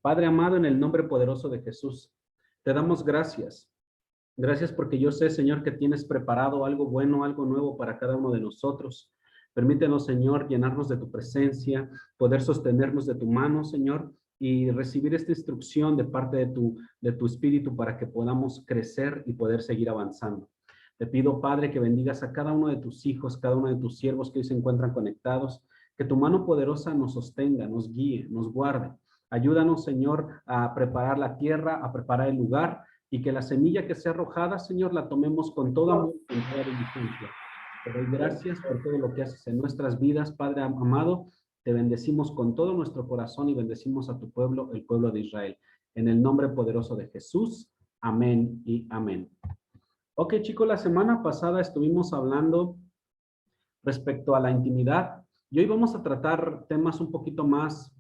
Padre amado, en el nombre poderoso de Jesús, te damos gracias. Gracias porque yo sé, Señor, que tienes preparado algo bueno, algo nuevo para cada uno de nosotros. Permítenos, Señor, llenarnos de tu presencia, poder sostenernos de tu mano, Señor, y recibir esta instrucción de parte de tu Espíritu para que podamos crecer y poder seguir avanzando. Te pido, Padre, que bendigas a cada uno de tus hijos, cada uno de tus siervos que hoy se encuentran conectados, que tu mano poderosa nos sostenga, nos guíe, nos guarde. Ayúdanos, Señor, a preparar la tierra, a preparar el lugar, y que la semilla que sea arrojada, Señor, la tomemos con todo amor y con toda diligencia. Te doy gracias por todo lo que haces en nuestras vidas, Padre amado. Te bendecimos con todo nuestro corazón y bendecimos a tu pueblo, el pueblo de Israel. En el nombre poderoso de Jesús. Amén y amén. Ok, chicos, la semana pasada estuvimos hablando respecto a la intimidad y hoy vamos a tratar temas un poquito más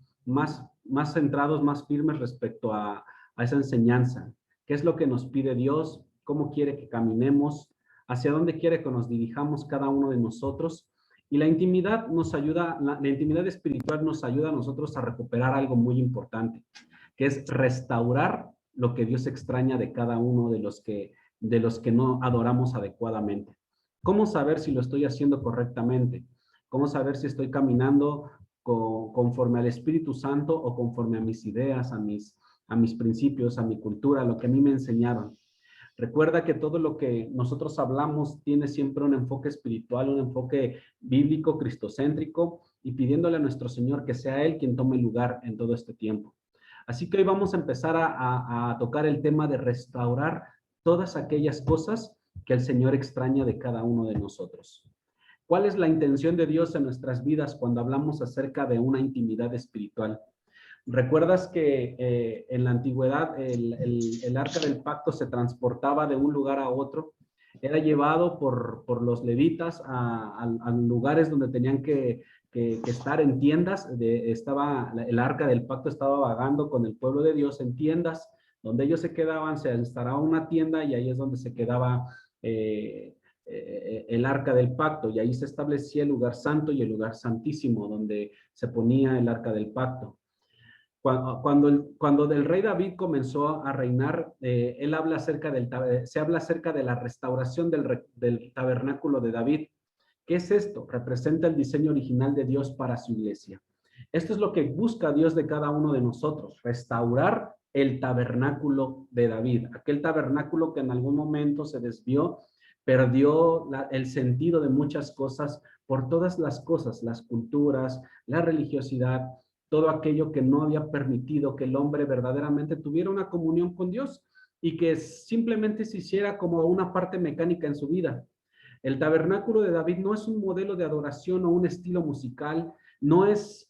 centrados, más firmes respecto a esa enseñanza. ¿Qué es lo que nos pide Dios? ¿Cómo quiere que caminemos? ¿Hacia dónde quiere que nos dirijamos cada uno de nosotros? Y la intimidad nos ayuda, la intimidad espiritual nos ayuda a nosotros a recuperar algo muy importante, que es restaurar lo que Dios extraña de cada uno de los que no adoramos adecuadamente. ¿Cómo saber si lo estoy haciendo correctamente? ¿Cómo saber si estoy caminando conforme al Espíritu Santo o conforme a mis ideas, a mis principios, a mi cultura, a lo que a mí me enseñaron? Recuerda que todo lo que nosotros hablamos tiene siempre un enfoque espiritual, un enfoque bíblico, cristocéntrico, y pidiéndole a nuestro Señor que sea Él quien tome lugar en todo este tiempo. Así que hoy vamos a empezar a tocar el tema de restaurar todas aquellas cosas que el Señor extraña de cada uno de nosotros. ¿Cuál es la intención de Dios en nuestras vidas cuando hablamos acerca de una intimidad espiritual? ¿Recuerdas que en la antigüedad el arca del pacto se transportaba de un lugar a otro? Era llevado por los levitas a lugares donde tenían que estar en tiendas. El arca del pacto estaba vagando con el pueblo de Dios en tiendas. Donde ellos se quedaban, se instalaba una tienda y ahí es donde se quedaba el arca del pacto. Y ahí se establecía el lugar santo y el lugar santísimo, donde se ponía el arca del pacto. Cuando el rey David comenzó a reinar, se habla acerca de la restauración del tabernáculo de David. ¿Qué es esto? Representa el diseño original de Dios para su iglesia. Esto es lo que busca Dios de cada uno de nosotros, restaurar el tabernáculo de David, aquel tabernáculo que en algún momento se desvió, perdió el sentido de muchas cosas por todas las cosas, las culturas, la religiosidad, todo aquello que no había permitido que el hombre verdaderamente tuviera una comunión con Dios y que simplemente se hiciera como una parte mecánica en su vida. El tabernáculo de David no es un modelo de adoración o un estilo musical, no es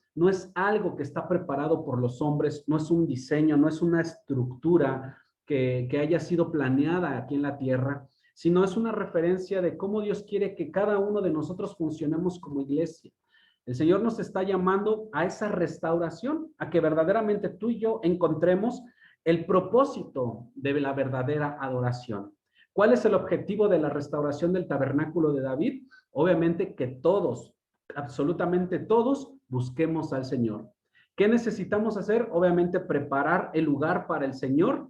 algo que está preparado por los hombres, no es un diseño, no es una estructura que haya sido planeada aquí en la tierra, sino es una referencia de cómo Dios quiere que cada uno de nosotros funcionemos como iglesia. El Señor nos está llamando a esa restauración, a que verdaderamente tú y yo encontremos el propósito de la verdadera adoración. ¿Cuál es el objetivo de la restauración del tabernáculo de David? Obviamente que todos, absolutamente todos, busquemos al Señor. ¿Qué necesitamos hacer? Obviamente preparar el lugar para el Señor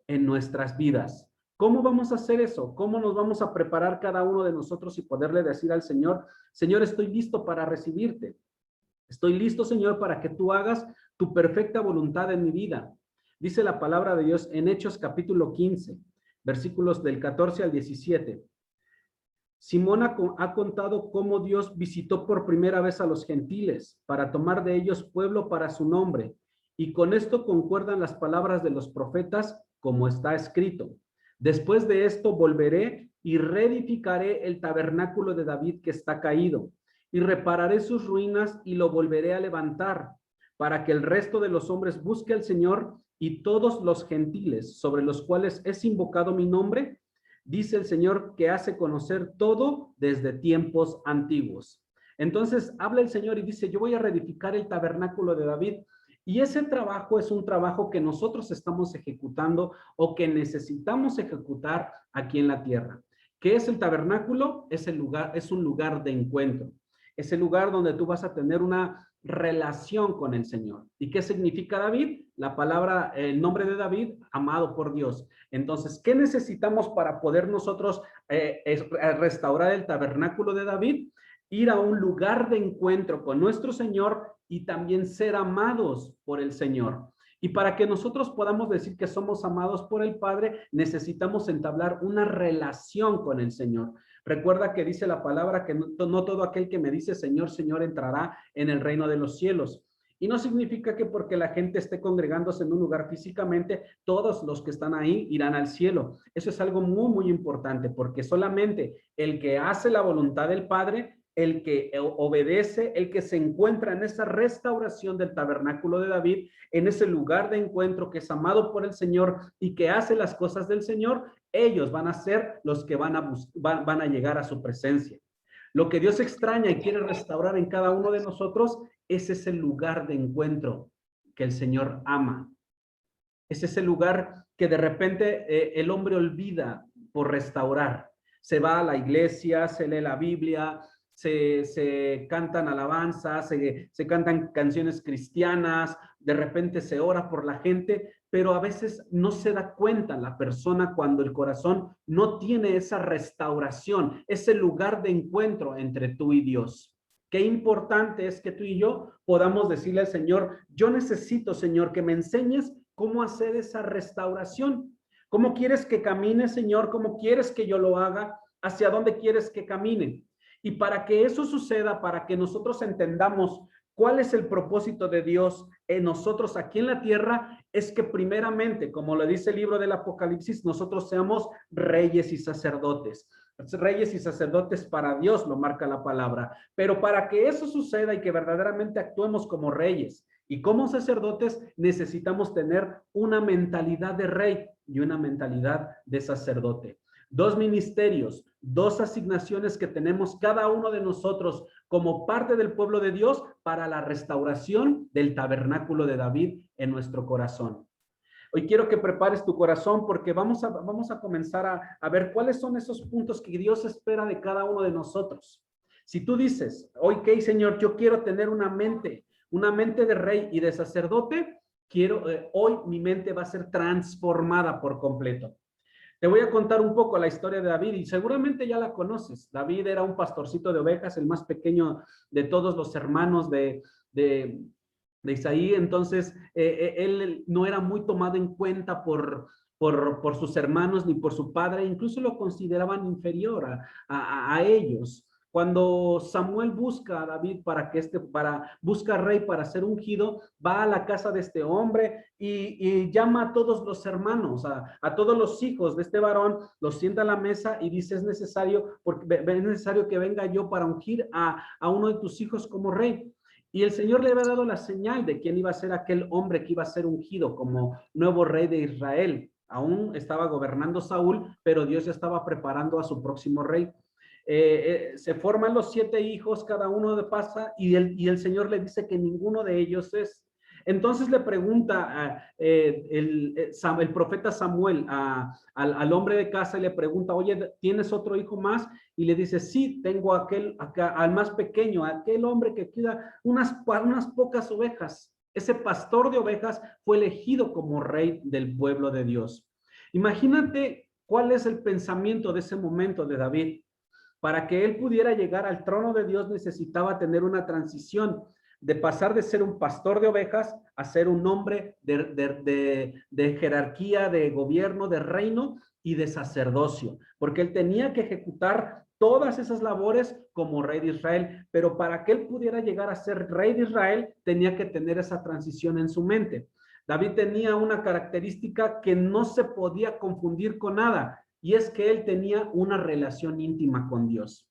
en nuestras vidas. ¿Cómo vamos a hacer eso? ¿Cómo nos vamos a preparar cada uno de nosotros y poderle decir al Señor, Señor, estoy listo para recibirte? Estoy listo, Señor, para que tú hagas tu perfecta voluntad en mi vida. Dice la palabra de Dios en Hechos capítulo 15, versículos del 14 al 17. Simón ha contado cómo Dios visitó por primera vez a los gentiles para tomar de ellos pueblo para su nombre. Y con esto concuerdan las palabras de los profetas, como está escrito. Después de esto volveré y reedificaré el tabernáculo de David que está caído, y repararé sus ruinas y lo volveré a levantar, para que el resto de los hombres busque al Señor, y todos los gentiles sobre los cuales es invocado mi nombre, dice el Señor, que hace conocer todo desde tiempos antiguos. Entonces habla el Señor y dice, yo voy a reedificar el tabernáculo de David. Y ese trabajo es un trabajo que nosotros estamos ejecutando o que necesitamos ejecutar aquí en la tierra. ¿Qué es el tabernáculo? Es un lugar de encuentro. Es el lugar donde tú vas a tener una relación con el Señor. ¿Y qué significa David? La palabra, el nombre de David, amado por Dios. Entonces, ¿qué necesitamos para poder nosotros restaurar el tabernáculo de David? Ir a un lugar de encuentro con nuestro Señor y también ser amados por el Señor. Y para que nosotros podamos decir que somos amados por el Padre, necesitamos entablar una relación con el Señor. Recuerda que dice la palabra que no todo aquel que me dice Señor, Señor entrará en el reino de los cielos. Y no significa que porque la gente esté congregándose en un lugar físicamente, todos los que están ahí irán al cielo. Eso es algo muy, muy importante, porque solamente el que hace la voluntad del Padre, el que obedece, el que se encuentra en esa restauración del tabernáculo de David, en ese lugar de encuentro que es amado por el Señor y que hace las cosas del Señor, ellos van a ser los que van a llegar a su presencia. Lo que Dios extraña y quiere restaurar en cada uno de nosotros es ese lugar de encuentro que el Señor ama. Es ese lugar que de repente el hombre olvida por restaurar. Se va a la iglesia, se lee la Biblia, se cantan alabanzas, se cantan canciones cristianas, de repente se ora por la gente, pero a veces no se da cuenta la persona cuando el corazón no tiene esa restauración, ese lugar de encuentro entre tú y Dios. Qué importante es que tú y yo podamos decirle al Señor, yo necesito, Señor, que me enseñes cómo hacer esa restauración. ¿Cómo quieres que camine, Señor? ¿Cómo quieres que yo lo haga? ¿Hacia dónde quieres que camine? Y para que eso suceda, para que nosotros entendamos cuál es el propósito de Dios en nosotros aquí en la tierra, es que primeramente, como lo dice el libro del Apocalipsis, nosotros seamos reyes y sacerdotes. Reyes y sacerdotes para Dios, lo marca la palabra. Pero para que eso suceda y que verdaderamente actuemos como reyes y como sacerdotes, necesitamos tener una mentalidad de rey y una mentalidad de sacerdote. Dos ministerios, dos asignaciones que tenemos cada uno de nosotros como parte del pueblo de Dios para la restauración del tabernáculo de David en nuestro corazón. Hoy quiero que prepares tu corazón porque vamos a comenzar a ver cuáles son esos puntos que Dios espera de cada uno de nosotros. Si tú dices, ok, Señor, yo quiero tener una mente de rey y de sacerdote, hoy mi mente va a ser transformada por completo. Te voy a contar un poco la historia de David y seguramente ya la conoces. David era un pastorcito de ovejas, el más pequeño de todos los hermanos de Isaí. Entonces, él no era muy tomado en cuenta por sus hermanos ni por su padre, incluso lo consideraban inferior a ellos. Cuando Samuel busca a David busca rey para ser ungido, va a la casa de este hombre y llama a todos los hermanos, a todos los hijos de este varón, los sienta a la mesa y dice, es necesario que venga yo para ungir a uno de tus hijos como rey. Y el Señor le había dado la señal de quién iba a ser aquel hombre que iba a ser ungido como nuevo rey de Israel. Aún estaba gobernando Saúl, pero Dios ya estaba preparando a su próximo rey. Se forman los 7 hijos, cada uno pasa, y el Señor le dice que ninguno de ellos es. Entonces le pregunta el profeta Samuel al hombre de casa y le pregunta, oye, ¿tienes otro hijo más? Y le dice, sí, tengo al más pequeño, aquel hombre que cuida unas pocas ovejas. Ese pastor de ovejas fue elegido como rey del pueblo de Dios. Imagínate cuál es el pensamiento de ese momento de David. Para que él pudiera llegar al trono de Dios necesitaba tener una transición de pasar de ser un pastor de ovejas a ser un hombre de jerarquía, de gobierno, de reino y de sacerdocio, porque él tenía que ejecutar todas esas labores como rey de Israel, pero para que él pudiera llegar a ser rey de Israel tenía que tener esa transición en su mente. David tenía una característica que no se podía confundir con nada, y es que él tenía una relación íntima con Dios.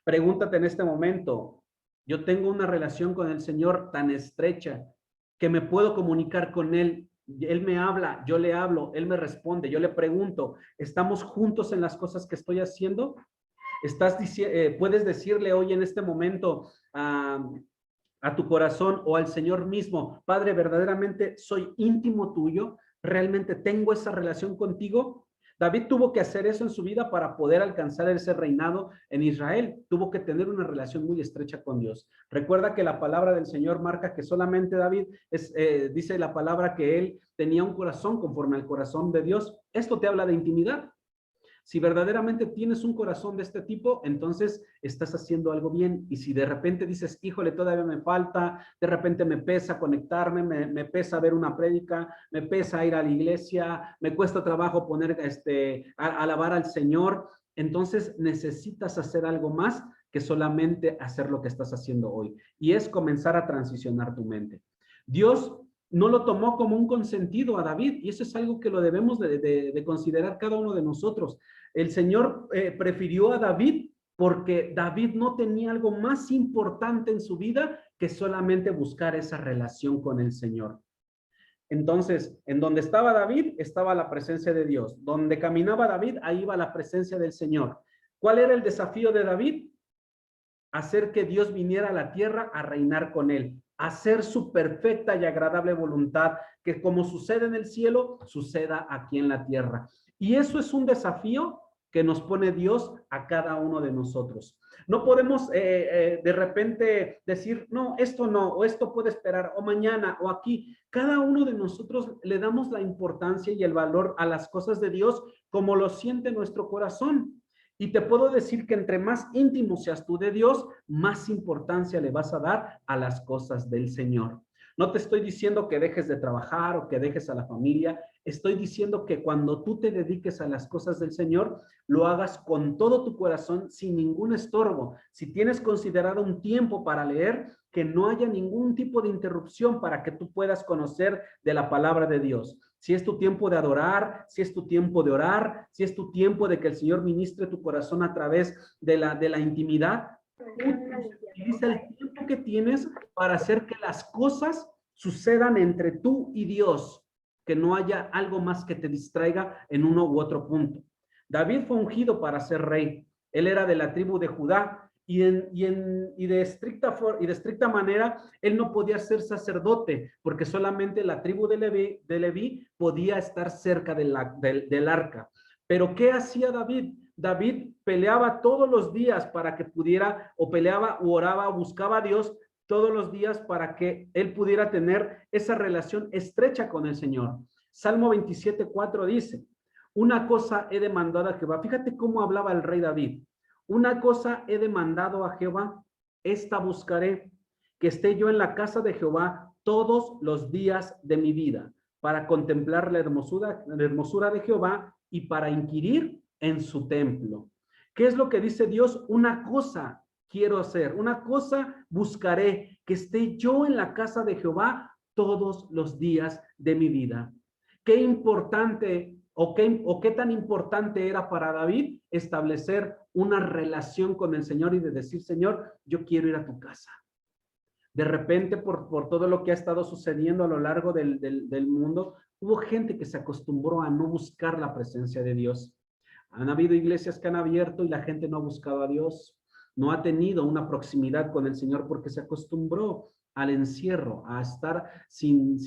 Pregúntate en este momento, yo tengo una relación con el Señor tan estrecha que me puedo comunicar con Él. Él me habla, yo le hablo, Él me responde, yo le pregunto, ¿estamos juntos en las cosas que estoy haciendo? ¿Puedes decirle hoy en este momento a tu corazón o al Señor mismo, Padre, verdaderamente soy íntimo tuyo, realmente tengo esa relación contigo? David tuvo que hacer eso en su vida para poder alcanzar ese reinado en Israel. Tuvo que tener una relación muy estrecha con Dios. Recuerda que la palabra del Señor marca que solamente David, dice la palabra que él tenía un corazón conforme al corazón de Dios. Esto te habla de intimidad. Si verdaderamente tienes un corazón de este tipo, entonces estás haciendo algo bien. Y si de repente dices, híjole, todavía me falta, de repente me pesa conectarme, me pesa ver una prédica, me pesa ir a la iglesia, me cuesta trabajo poner, alabar al Señor, entonces necesitas hacer algo más que solamente hacer lo que estás haciendo hoy. Y es comenzar a transicionar tu mente. Dios no lo tomó como un consentido a David, y eso es algo que lo debemos de considerar cada uno de nosotros. El Señor prefirió a David porque David no tenía algo más importante en su vida que solamente buscar esa relación con el Señor. Entonces, en donde estaba David, estaba la presencia de Dios. Donde caminaba David, ahí iba la presencia del Señor. ¿Cuál era el desafío de David? Hacer que Dios viniera a la tierra a reinar con él, hacer su perfecta y agradable voluntad, que como sucede en el cielo, suceda aquí en la tierra. Y eso es un desafío que nos pone Dios a cada uno de nosotros. No podemos de repente decir, no, esto no, o esto puede esperar, o mañana, o aquí. Cada uno de nosotros le damos la importancia y el valor a las cosas de Dios como lo siente nuestro corazón. Y te puedo decir que entre más íntimo seas tú de Dios, más importancia le vas a dar a las cosas del Señor. No te estoy diciendo que dejes de trabajar o que dejes a la familia. Estoy diciendo que cuando tú te dediques a las cosas del Señor, lo hagas con todo tu corazón, sin ningún estorbo. Si tienes considerado un tiempo para leer, que no haya ningún tipo de interrupción para que tú puedas conocer de la palabra de Dios. Si es tu tiempo de adorar, si es tu tiempo de orar, si es tu tiempo de que el Señor ministre tu corazón a través de la intimidad, utiliza el tiempo que tienes para hacer que las cosas sucedan entre tú y Dios, que no haya algo más que te distraiga en uno u otro punto. David fue ungido para ser rey. Él era de la tribu de Judá y de estricta manera él no podía ser sacerdote porque solamente la tribu de Leví podía estar cerca del arca. Pero ¿qué hacía David? David peleaba todos los días para que pudiera, o peleaba, o oraba, o buscaba a Dios todos los días para que él pudiera tener esa relación estrecha con el Señor. Salmo 27:4 dice, una cosa he demandado a Jehová. Fíjate cómo hablaba el rey David. Una cosa he demandado a Jehová, esta buscaré, que esté yo en la casa de Jehová todos los días de mi vida, para contemplar la hermosura de Jehová y para inquirir en su templo. ¿Qué es lo que dice Dios? Una cosa quiero hacer, una cosa buscaré, que esté yo en la casa de Jehová todos los días de mi vida. Qué importante o qué tan importante era para David establecer una relación con el Señor y de decir, Señor, yo quiero ir a tu casa. De repente, por todo lo que ha estado sucediendo a lo largo del mundo, hubo gente que se acostumbró a no buscar la presencia de Dios. Han habido iglesias que han abierto y la gente no ha buscado a Dios. No ha tenido una proximidad con el Señor porque se acostumbró al encierro, a estar sin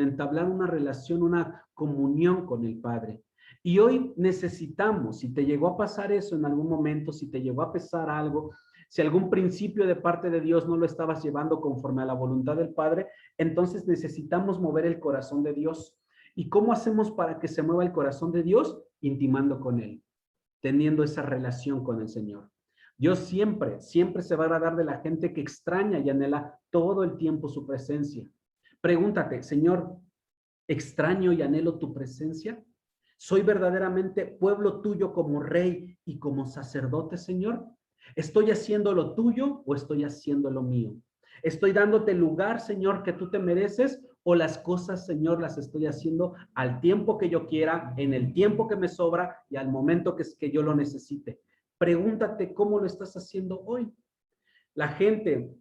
entablar una relación, una comunión con el Padre. Y hoy necesitamos, si te llegó a pasar eso en algún momento, si te llegó a pesar algo, si algún principio de parte de Dios no lo estabas llevando conforme a la voluntad del Padre, entonces necesitamos mover el corazón de Dios. ¿Y cómo hacemos para que se mueva el corazón de Dios? Intimando con Él, teniendo esa relación con el Señor. Dios siempre se va a agradar de la gente que extraña y anhela todo el tiempo su presencia. Pregúntate, Señor, ¿extraño y anhelo tu presencia? ¿Soy verdaderamente pueblo tuyo como rey y como sacerdote, Señor? ¿Estoy haciendo lo tuyo o estoy haciendo lo mío? ¿Estoy dándote el lugar, Señor, que tú te mereces? ¿O las cosas, Señor, las estoy haciendo al tiempo que yo quiera, en el tiempo que me sobra y al momento que yo lo necesite? Pregúntate cómo lo estás haciendo hoy. La gente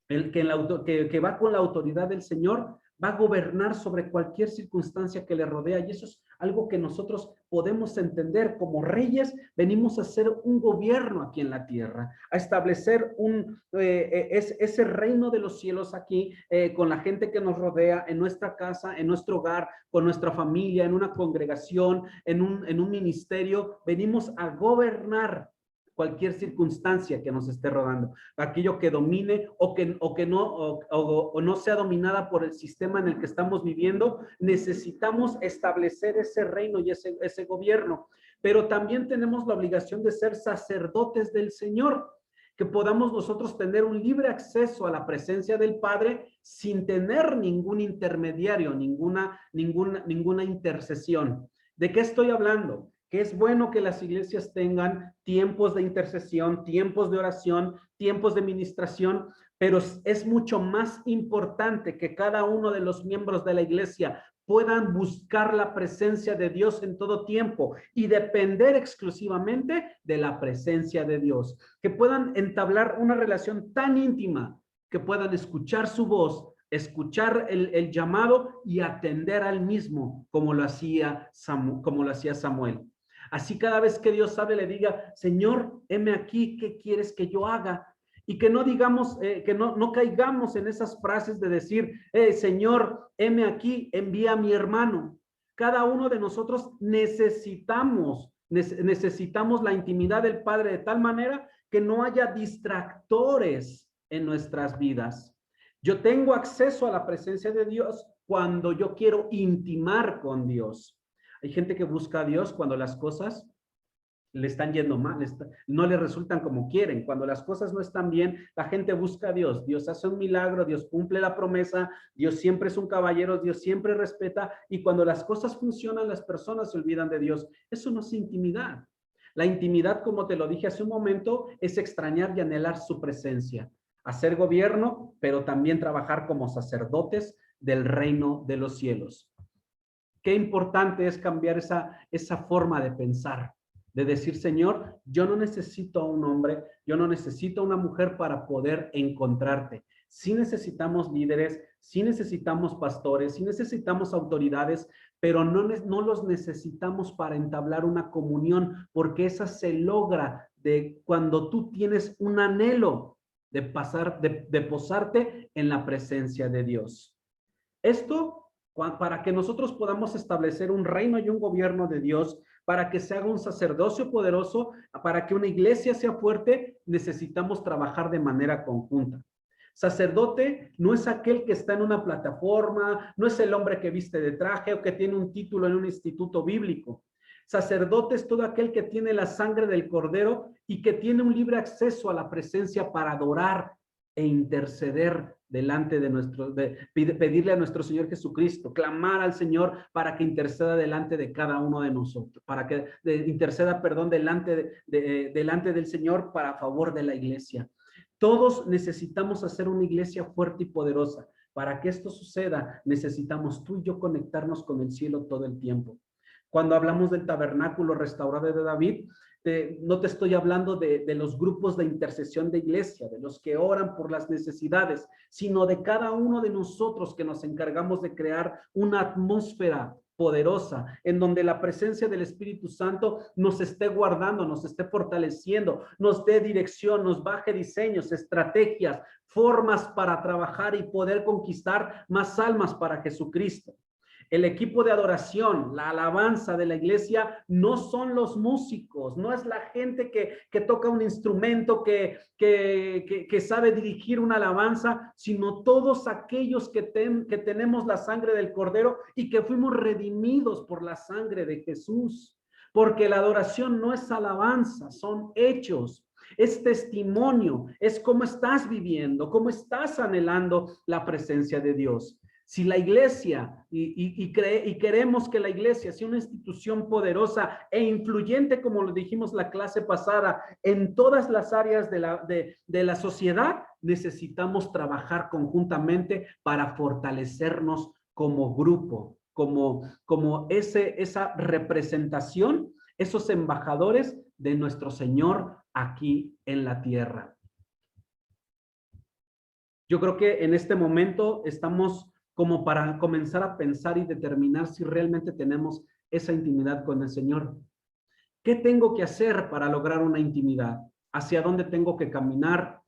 el que va con la autoridad del Señor, va a gobernar sobre cualquier circunstancia que le rodea. Y eso es algo que nosotros podemos entender. Como reyes, venimos a hacer un gobierno aquí en la tierra, a establecer ese reino de los cielos aquí, con la gente que nos rodea, en nuestra casa, en nuestro hogar, con nuestra familia, en una congregación, en un ministerio. Venimos a gobernar cualquier circunstancia que nos esté rodando, aquello que domine o no sea dominada por el sistema en el que estamos viviendo. Necesitamos establecer ese reino y ese gobierno, pero también tenemos la obligación de ser sacerdotes del Señor, que podamos nosotros tener un libre acceso a la presencia del Padre sin tener ningún intermediario, ninguna intercesión. ¿De qué estoy hablando? Que es bueno que las iglesias tengan tiempos de intercesión, tiempos de oración, tiempos de ministración, pero es mucho más importante que cada uno de los miembros de la iglesia puedan buscar la presencia de Dios en todo tiempo y depender exclusivamente de la presencia de Dios, que puedan entablar una relación tan íntima, que puedan escuchar su voz, escuchar el llamado y atender al mismo, como lo hacía Samuel. Así cada vez que Dios hable, le diga: Señor, heme aquí, ¿qué quieres que yo haga? Y que no digamos, que no caigamos en esas frases de decir: Señor, heme aquí, envía a mi hermano. Cada uno de nosotros necesitamos la intimidad del Padre de tal manera que no haya distractores en nuestras vidas. Yo tengo acceso a la presencia de Dios cuando yo quiero intimar con Dios. Hay gente que busca a Dios cuando las cosas le están yendo mal, no le resultan como quieren. Cuando las cosas no están bien, la gente busca a Dios. Dios hace un milagro, Dios cumple la promesa, Dios siempre es un caballero, Dios siempre respeta. Y cuando las cosas funcionan, las personas se olvidan de Dios. Eso no es intimidad. La intimidad, como te lo dije hace un momento, es extrañar y anhelar su presencia. Hacer gobierno, pero también trabajar como sacerdotes del reino de los cielos. Qué importante es cambiar esa forma de pensar, de decir: Señor, yo no necesito a un hombre, yo no necesito a una mujer para poder encontrarte. Sí necesitamos líderes, sí necesitamos pastores, sí necesitamos autoridades, pero no los necesitamos para entablar una comunión, porque esa se logra de cuando tú tienes un anhelo de posarte en la presencia de Dios. Esto para que nosotros podamos establecer un reino y un gobierno de Dios, para que se haga un sacerdocio poderoso, para que una iglesia sea fuerte, necesitamos trabajar de manera conjunta. Sacerdote no es aquel que está en una plataforma, no es el hombre que viste de traje o que tiene un título en un instituto bíblico. Sacerdote es todo aquel que tiene la sangre del Cordero y que tiene un libre acceso a la presencia para adorar e interceder delante de pedirle a nuestro Señor Jesucristo, clamar al Señor para que interceda delante de cada uno de nosotros, para que interceda, perdón, delante del Señor para favor de la iglesia. Todos necesitamos hacer una iglesia fuerte y poderosa. Para que esto suceda, necesitamos tú y yo conectarnos con el cielo todo el tiempo. Cuando hablamos del tabernáculo restaurado de David, no te estoy hablando de los grupos de intercesión de iglesia, de los que oran por las necesidades, sino de cada uno de nosotros que nos encargamos de crear una atmósfera poderosa, en donde la presencia del Espíritu Santo nos esté guardando, nos esté fortaleciendo, nos dé dirección, nos baje diseños, estrategias, formas para trabajar y poder conquistar más almas para Jesucristo. El equipo de adoración, la alabanza de la iglesia, no son los músicos, no es la gente que toca un instrumento, que sabe dirigir una alabanza, sino todos aquellos que tenemos la sangre del Cordero y que fuimos redimidos por la sangre de Jesús. Porque la adoración no es alabanza, son hechos. Es testimonio, es cómo estás viviendo, cómo estás anhelando la presencia de Dios. Si la iglesia, y queremos que la iglesia sea una institución poderosa e influyente, como lo dijimos la clase pasada, en todas las áreas de la sociedad, necesitamos trabajar conjuntamente para fortalecernos como grupo, como esa representación, esos embajadores de nuestro Señor aquí en la tierra. Yo creo que en este momento estamos como para comenzar a pensar y determinar si realmente tenemos esa intimidad con el Señor. ¿Qué tengo que hacer para lograr una intimidad? ¿Hacia dónde tengo que caminar?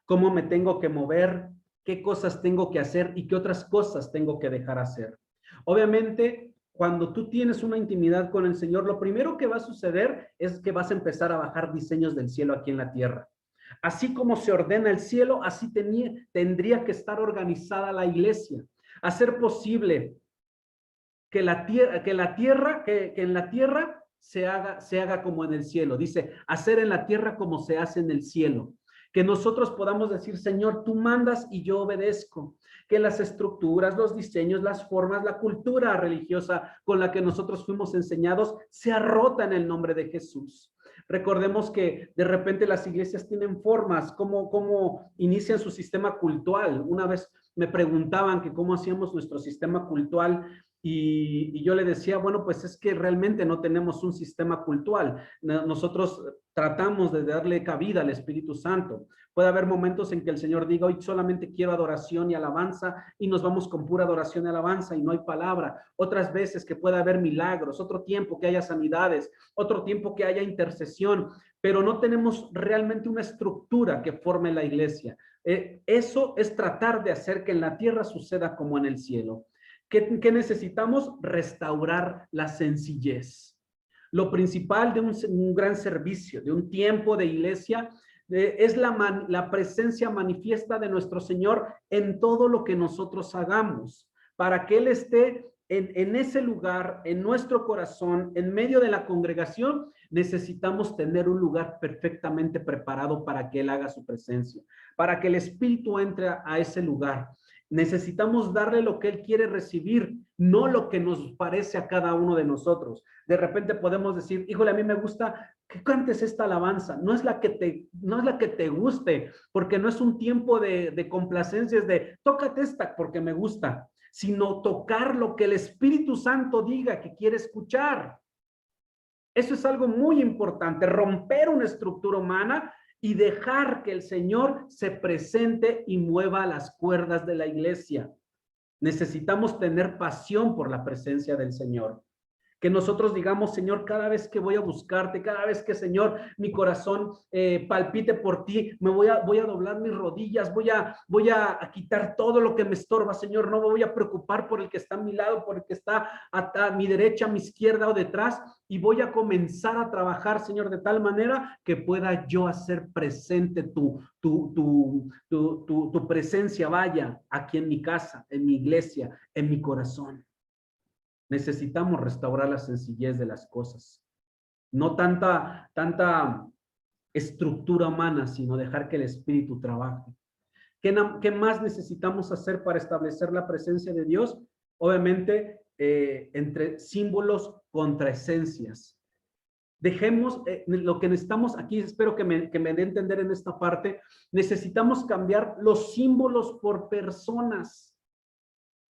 ¿Cómo me tengo que mover? ¿Qué cosas tengo que hacer y qué otras cosas tengo que dejar hacer? Obviamente, cuando tú tienes una intimidad con el Señor, lo primero que va a suceder es que vas a empezar a bajar diseños del cielo aquí en la tierra. Así como se ordena el cielo, así tendría que estar organizada la iglesia. Hacer posible que en la tierra se haga como en el cielo. Dice, hacer en la tierra como se hace en el cielo. Que nosotros podamos decir, Señor, tú mandas y yo obedezco. Que las estructuras, los diseños, las formas, la cultura religiosa con la que nosotros fuimos enseñados sea rota en el nombre de Jesús. Recordemos que de repente las iglesias tienen formas, cómo inician su sistema cultural. Una vez me preguntaban que cómo hacíamos nuestro sistema cultural y yo le decía, bueno, pues es que realmente no tenemos un sistema cultural. Nosotros tratamos de darle cabida al Espíritu Santo. Puede haber momentos en que el Señor diga, hoy solamente quiero adoración y alabanza, y nos vamos con pura adoración y alabanza y no hay palabra. Otras veces que pueda haber milagros, otro tiempo que haya sanidades, otro tiempo que haya intercesión, pero no tenemos realmente una estructura que forme la iglesia. Eso es tratar de hacer que en la tierra suceda como en el cielo. ¿Qué necesitamos? Restaurar la sencillez. Lo principal de un gran servicio, de un tiempo de iglesia, es la presencia manifiesta de nuestro Señor en todo lo que nosotros hagamos, para que Él esté en ese lugar, en nuestro corazón, en medio de la congregación. Necesitamos tener un lugar perfectamente preparado para que Él haga su presencia, para que el Espíritu entre a ese lugar. Necesitamos darle lo que Él quiere recibir, no lo que nos parece a cada uno de nosotros. De repente podemos decir, híjole, a mí me gusta que cantes esta alabanza. No es la que te guste, porque no es un tiempo de complacencias, de tócate esta porque me gusta, sino tocar lo que el Espíritu Santo diga que quiere escuchar. Eso es algo muy importante, romper una estructura humana y dejar que el Señor se presente y mueva las cuerdas de la iglesia. Necesitamos tener pasión por la presencia del Señor. Que nosotros digamos, Señor, cada vez que voy a buscarte, cada vez que, Señor, mi corazón palpite por ti, voy a doblar mis rodillas, voy a quitar todo lo que me estorba, Señor. No me voy a preocupar por el que está a mi lado, por el que está a mi derecha, a mi izquierda o detrás, y voy a comenzar a trabajar, Señor, de tal manera que pueda yo hacer presente tu presencia, vaya, aquí en mi casa, en mi iglesia, en mi corazón. Necesitamos restaurar la sencillez de las cosas. No tanta estructura humana, sino dejar que el Espíritu trabaje. ¿Qué más necesitamos hacer para establecer la presencia de Dios? Obviamente, entre símbolos contra esencias. Dejemos lo que necesitamos aquí, espero que me dé a entender en esta parte, necesitamos cambiar los símbolos por personas.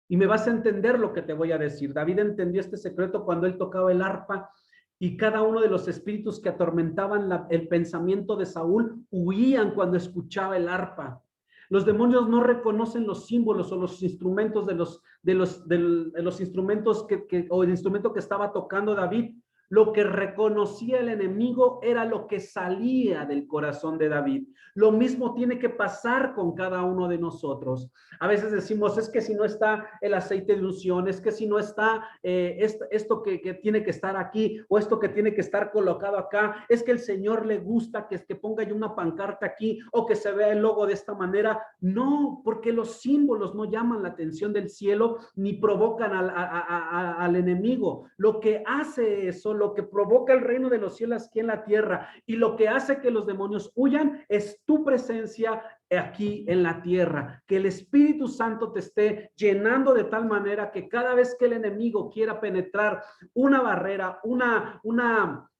Y me vas a entender lo que te voy a decir. David entendió este secreto cuando él tocaba el arpa y cada uno de los espíritus que atormentaban el pensamiento de Saúl huían cuando escuchaba el arpa. Los demonios no reconocen los símbolos o los instrumentos de los instrumentos o el instrumento que estaba tocando David. Lo que reconocía el enemigo era lo que salía del corazón de David. Lo mismo tiene que pasar con cada uno de nosotros. A veces decimos, es que si no está el aceite de unción, es que si no está esto que tiene que estar aquí o esto que tiene que estar colocado acá, es que el Señor le gusta que ponga yo una pancarta aquí o que se vea el logo de esta manera. No, porque los símbolos no llaman la atención del cielo ni provocan al enemigo. Lo que hace eso, lo que provoca el reino de los cielos aquí en la tierra y lo que hace que los demonios huyan es tu presencia aquí en la tierra, que el Espíritu Santo te esté llenando de tal manera que cada vez que el enemigo quiera penetrar una barrera, una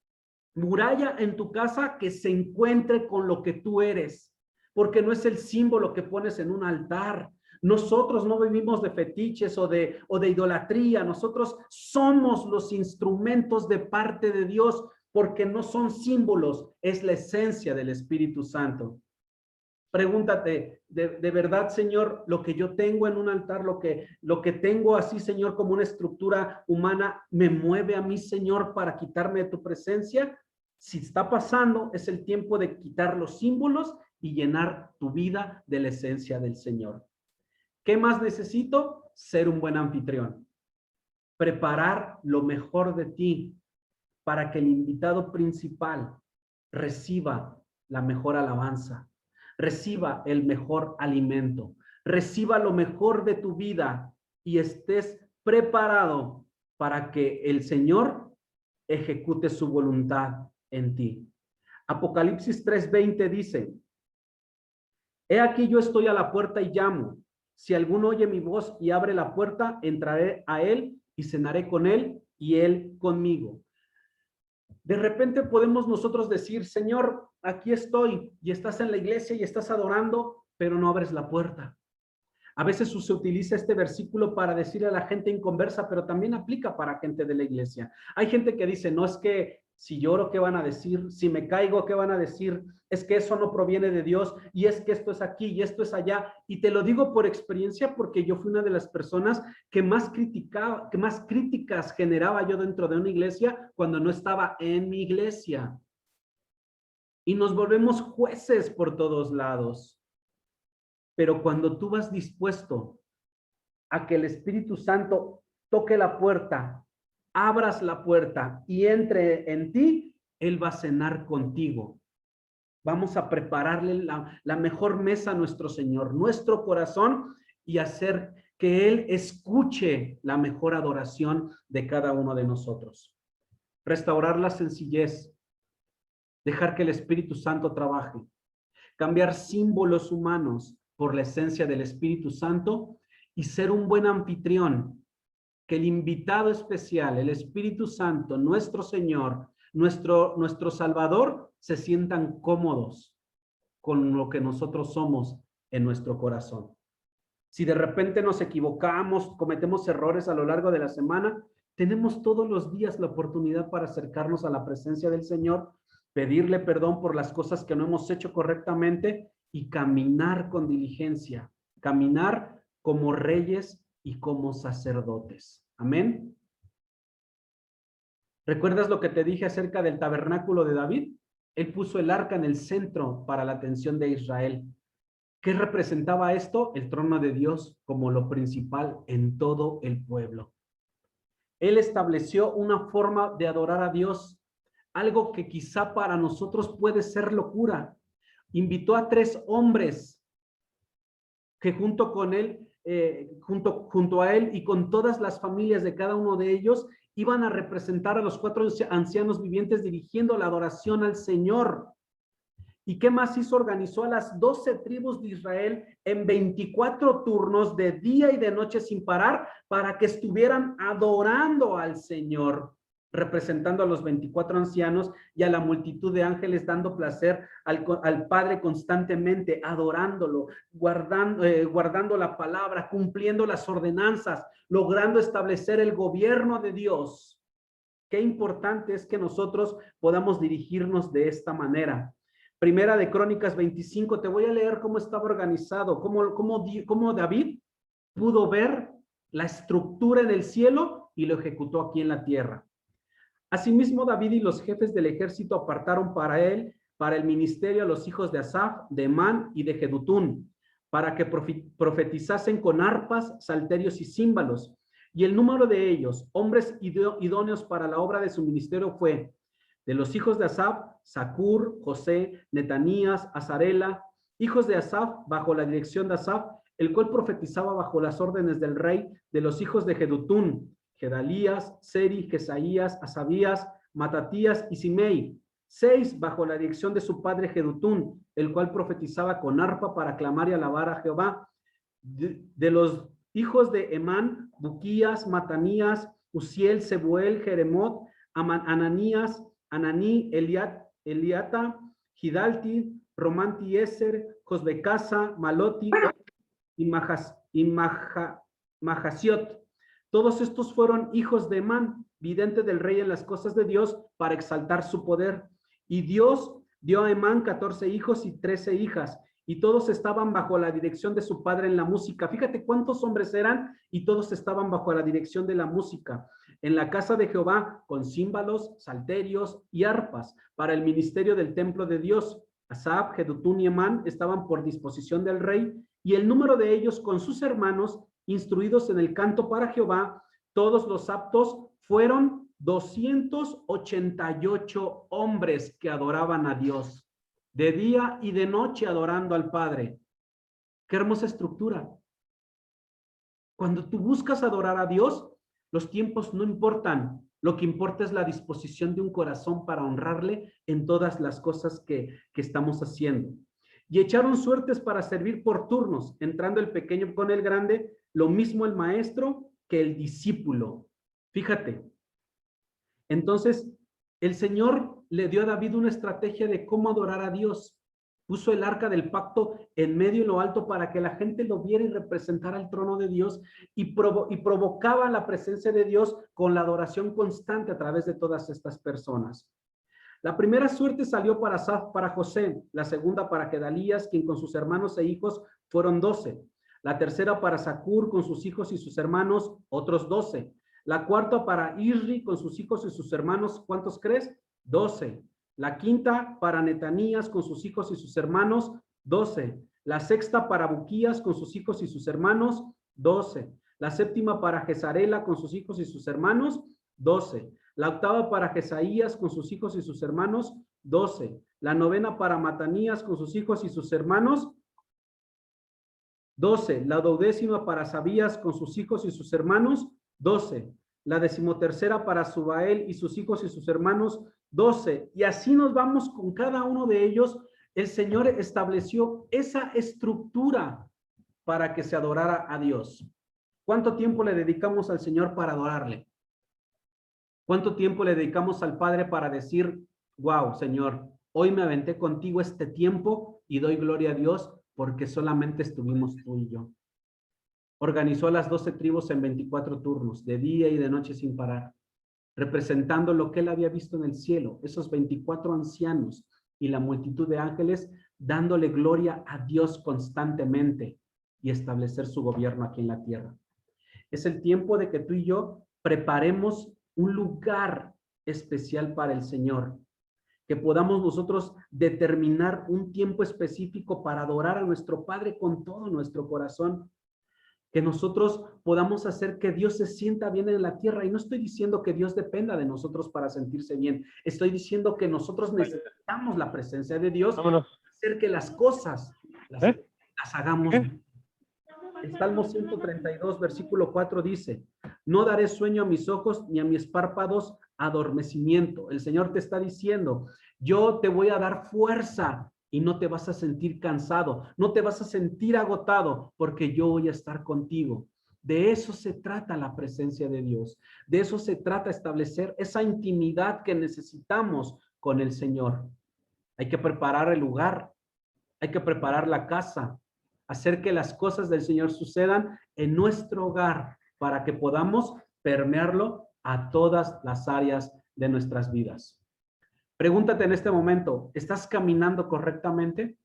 muralla en tu casa, que se encuentre con lo que tú eres, porque no es el símbolo que pones en un altar. Nosotros no vivimos de fetiches o de idolatría. Nosotros somos los instrumentos de parte de Dios, porque no son símbolos, es la esencia del Espíritu Santo. Pregúntate, de verdad, Señor, lo que yo tengo en un altar, lo que tengo así, Señor, como una estructura humana, ¿me mueve a mí, Señor, para quitarme de tu presencia? Si está pasando, es el tiempo de quitar los símbolos y llenar tu vida de la esencia del Señor. ¿Qué más necesito? Ser un buen anfitrión. Preparar lo mejor de ti para que el invitado principal reciba la mejor alabanza, reciba el mejor alimento, reciba lo mejor de tu vida y estés preparado para que el Señor ejecute su voluntad en ti. Apocalipsis 3:20 dice: He aquí yo estoy a la puerta y llamo. Si alguno oye mi voz y abre la puerta, entraré a él y cenaré con él y él conmigo. De repente podemos nosotros decir: Señor, aquí estoy, y estás en la iglesia y estás adorando, pero no abres la puerta. A veces se utiliza este versículo para decirle a la gente inconversa, pero también aplica para gente de la iglesia. Hay gente que dice: no, es que si lloro, ¿qué van a decir? Si me caigo, ¿qué van a decir? Es que eso no proviene de Dios, y es que esto es aquí y esto es allá. Y te lo digo por experiencia, porque yo fui una de las personas que más criticaba, que más críticas generaba yo dentro de una iglesia cuando no estaba en mi iglesia. Y nos volvemos jueces por todos lados. Pero cuando tú vas dispuesto a que el Espíritu Santo toque la puerta, abras la puerta y entre en ti, Él va a cenar contigo. Vamos a prepararle la mejor mesa a nuestro Señor, nuestro corazón, y hacer que Él escuche la mejor adoración de cada uno de nosotros. Restaurar la sencillez, dejar que el Espíritu Santo trabaje, cambiar símbolos humanos por la esencia del Espíritu Santo y ser un buen anfitrión, que el invitado especial, el Espíritu Santo, nuestro Señor, nuestro Salvador, se sientan cómodos con lo que nosotros somos en nuestro corazón. Si de repente nos equivocamos, cometemos errores a lo largo de la semana, tenemos todos los días la oportunidad para acercarnos a la presencia del Señor, pedirle perdón por las cosas que no hemos hecho correctamente y caminar con diligencia, caminar como reyes y como sacerdotes. Amén. ¿Recuerdas lo que te dije acerca del tabernáculo de David? Él puso el arca en el centro para la atención de Israel. ¿Qué representaba esto? El trono de Dios como lo principal en todo el pueblo. Él estableció una forma de adorar a Dios, algo que quizá para nosotros puede ser locura. Invitó a 3 hombres que junto con él, junto a él y con todas las familias de cada uno de ellos, iban a representar a los 4 ancianos vivientes dirigiendo la adoración al Señor. ¿Y qué más hizo? Organizó a las 12 tribus de Israel en 24 turnos de día y de noche sin parar para que estuvieran adorando al Señor, representando a los 24 ancianos y a la multitud de ángeles, dando placer al Padre constantemente, adorándolo, guardando la palabra, cumpliendo las ordenanzas, logrando establecer el gobierno de Dios. Qué importante es que nosotros podamos dirigirnos de esta manera. Primera de Crónicas 25, te voy a leer cómo estaba organizado, cómo David pudo ver la estructura en el cielo y lo ejecutó aquí en la tierra. Asimismo, David y los jefes del ejército apartaron para el ministerio a los hijos de Asaf, de Emán y de Jedutún, para que profetizasen con arpas, salterios y címbalos. Y el número de ellos, hombres idóneos para la obra de su ministerio, fue: de los hijos de Asaf, Zacur, José, Netanías, Azarela, hijos de Asaf, bajo la dirección de Asaf, el cual profetizaba bajo las órdenes del rey. De los hijos de Jedutún, Gedalías, Seri, Jesaías, Asabías, Matatías y Simei. 6 bajo la dirección de su padre Jedutún, el cual profetizaba con arpa para clamar y alabar a Jehová. De los hijos de Emán, Buquías, Matanías, Uziel, Sebuel, Jeremot, Ananías, Ananí, Eliata, Gidalti, Romanti, Eser, Josbecasa, Maloti y Mahasiot. Todos estos fueron hijos de Emán, vidente del rey en las cosas de Dios, para exaltar su poder. Y Dios dio a Emán 14 hijos y 13 hijas, y todos estaban bajo la dirección de su padre en la música. Fíjate cuántos hombres eran y todos estaban bajo la dirección de la música. En la casa de Jehová, con címbalos, salterios y arpas para el ministerio del templo de Dios. Asaf, Jedutún y Emán estaban por disposición del rey, y el número de ellos con sus hermanos, instruidos en el canto para Jehová, todos los aptos, fueron 288 hombres que adoraban a Dios, de día y de noche adorando al Padre. Qué hermosa estructura. Cuando tú buscas adorar a Dios, los tiempos no importan. Lo que importa es la disposición de un corazón para honrarle en todas las cosas que estamos haciendo. Y echaron suertes para servir por turnos, entrando el pequeño con el grande, lo mismo el maestro que el discípulo. Fíjate. Entonces, el Señor le dio a David una estrategia de cómo adorar a Dios. Puso el arca del pacto en medio y lo alto para que la gente lo viera y representara el trono de Dios, y provocaba la presencia de Dios con la adoración constante a través de todas estas personas. La primera suerte salió para Asaf, para José, la segunda para Gedalías, quien con sus hermanos e hijos fueron 12. La tercera para Zacur con sus hijos y sus hermanos, otros 12. La cuarta para Isri con sus hijos y sus hermanos, ¿cuántos crees? 12. La quinta para Netanías con sus hijos y sus hermanos, 12. La sexta para Buquías con sus hijos y sus hermanos, 12. La séptima para Jezarela con sus hijos y sus hermanos, 12. La octava para Jesaías con sus hijos y sus hermanos, 12. La novena para Matanías con sus hijos y sus hermanos, 12. La 12ª para Sabías con sus hijos y sus hermanos, 12. La 13ª para Subael y sus hijos y sus hermanos, 12. Y así nos vamos con cada uno de ellos. El Señor estableció esa estructura para que se adorara a Dios. ¿Cuánto tiempo le dedicamos al Señor para adorarle? ¿Cuánto tiempo le dedicamos al Padre para decir, wow, Señor, hoy me aventé contigo este tiempo y doy gloria a Dios porque solamente estuvimos tú y yo? Organizó a las 12 tribus en 24 turnos, de día y de noche sin parar, representando lo que él había visto en el cielo, esos 24 ancianos y la multitud de ángeles, dándole gloria a Dios constantemente y establecer su gobierno aquí en la tierra. Es el tiempo de que tú y yo preparemos un lugar especial para el Señor, que podamos nosotros determinar un tiempo específico para adorar a nuestro Padre con todo nuestro corazón, que nosotros podamos hacer que Dios se sienta bien en la tierra. Y no estoy diciendo que Dios dependa de nosotros para sentirse bien, estoy diciendo que nosotros necesitamos la presencia de Dios para hacer que las cosas las hagamos bien. El Salmo 132, versículo 4 dice, no daré sueño a mis ojos ni a mis párpados adormecimiento. El Señor te está diciendo, yo te voy a dar fuerza y no te vas a sentir cansado, no te vas a sentir agotado, porque yo voy a estar contigo. De eso se trata la presencia de Dios. De eso se trata establecer esa intimidad que necesitamos con el Señor. Hay que preparar el lugar, hay que preparar la casa, hacer que las cosas del Señor sucedan en nuestro hogar para que podamos permearlo a todas las áreas de nuestras vidas. Pregúntate en este momento, ¿estás caminando correctamente?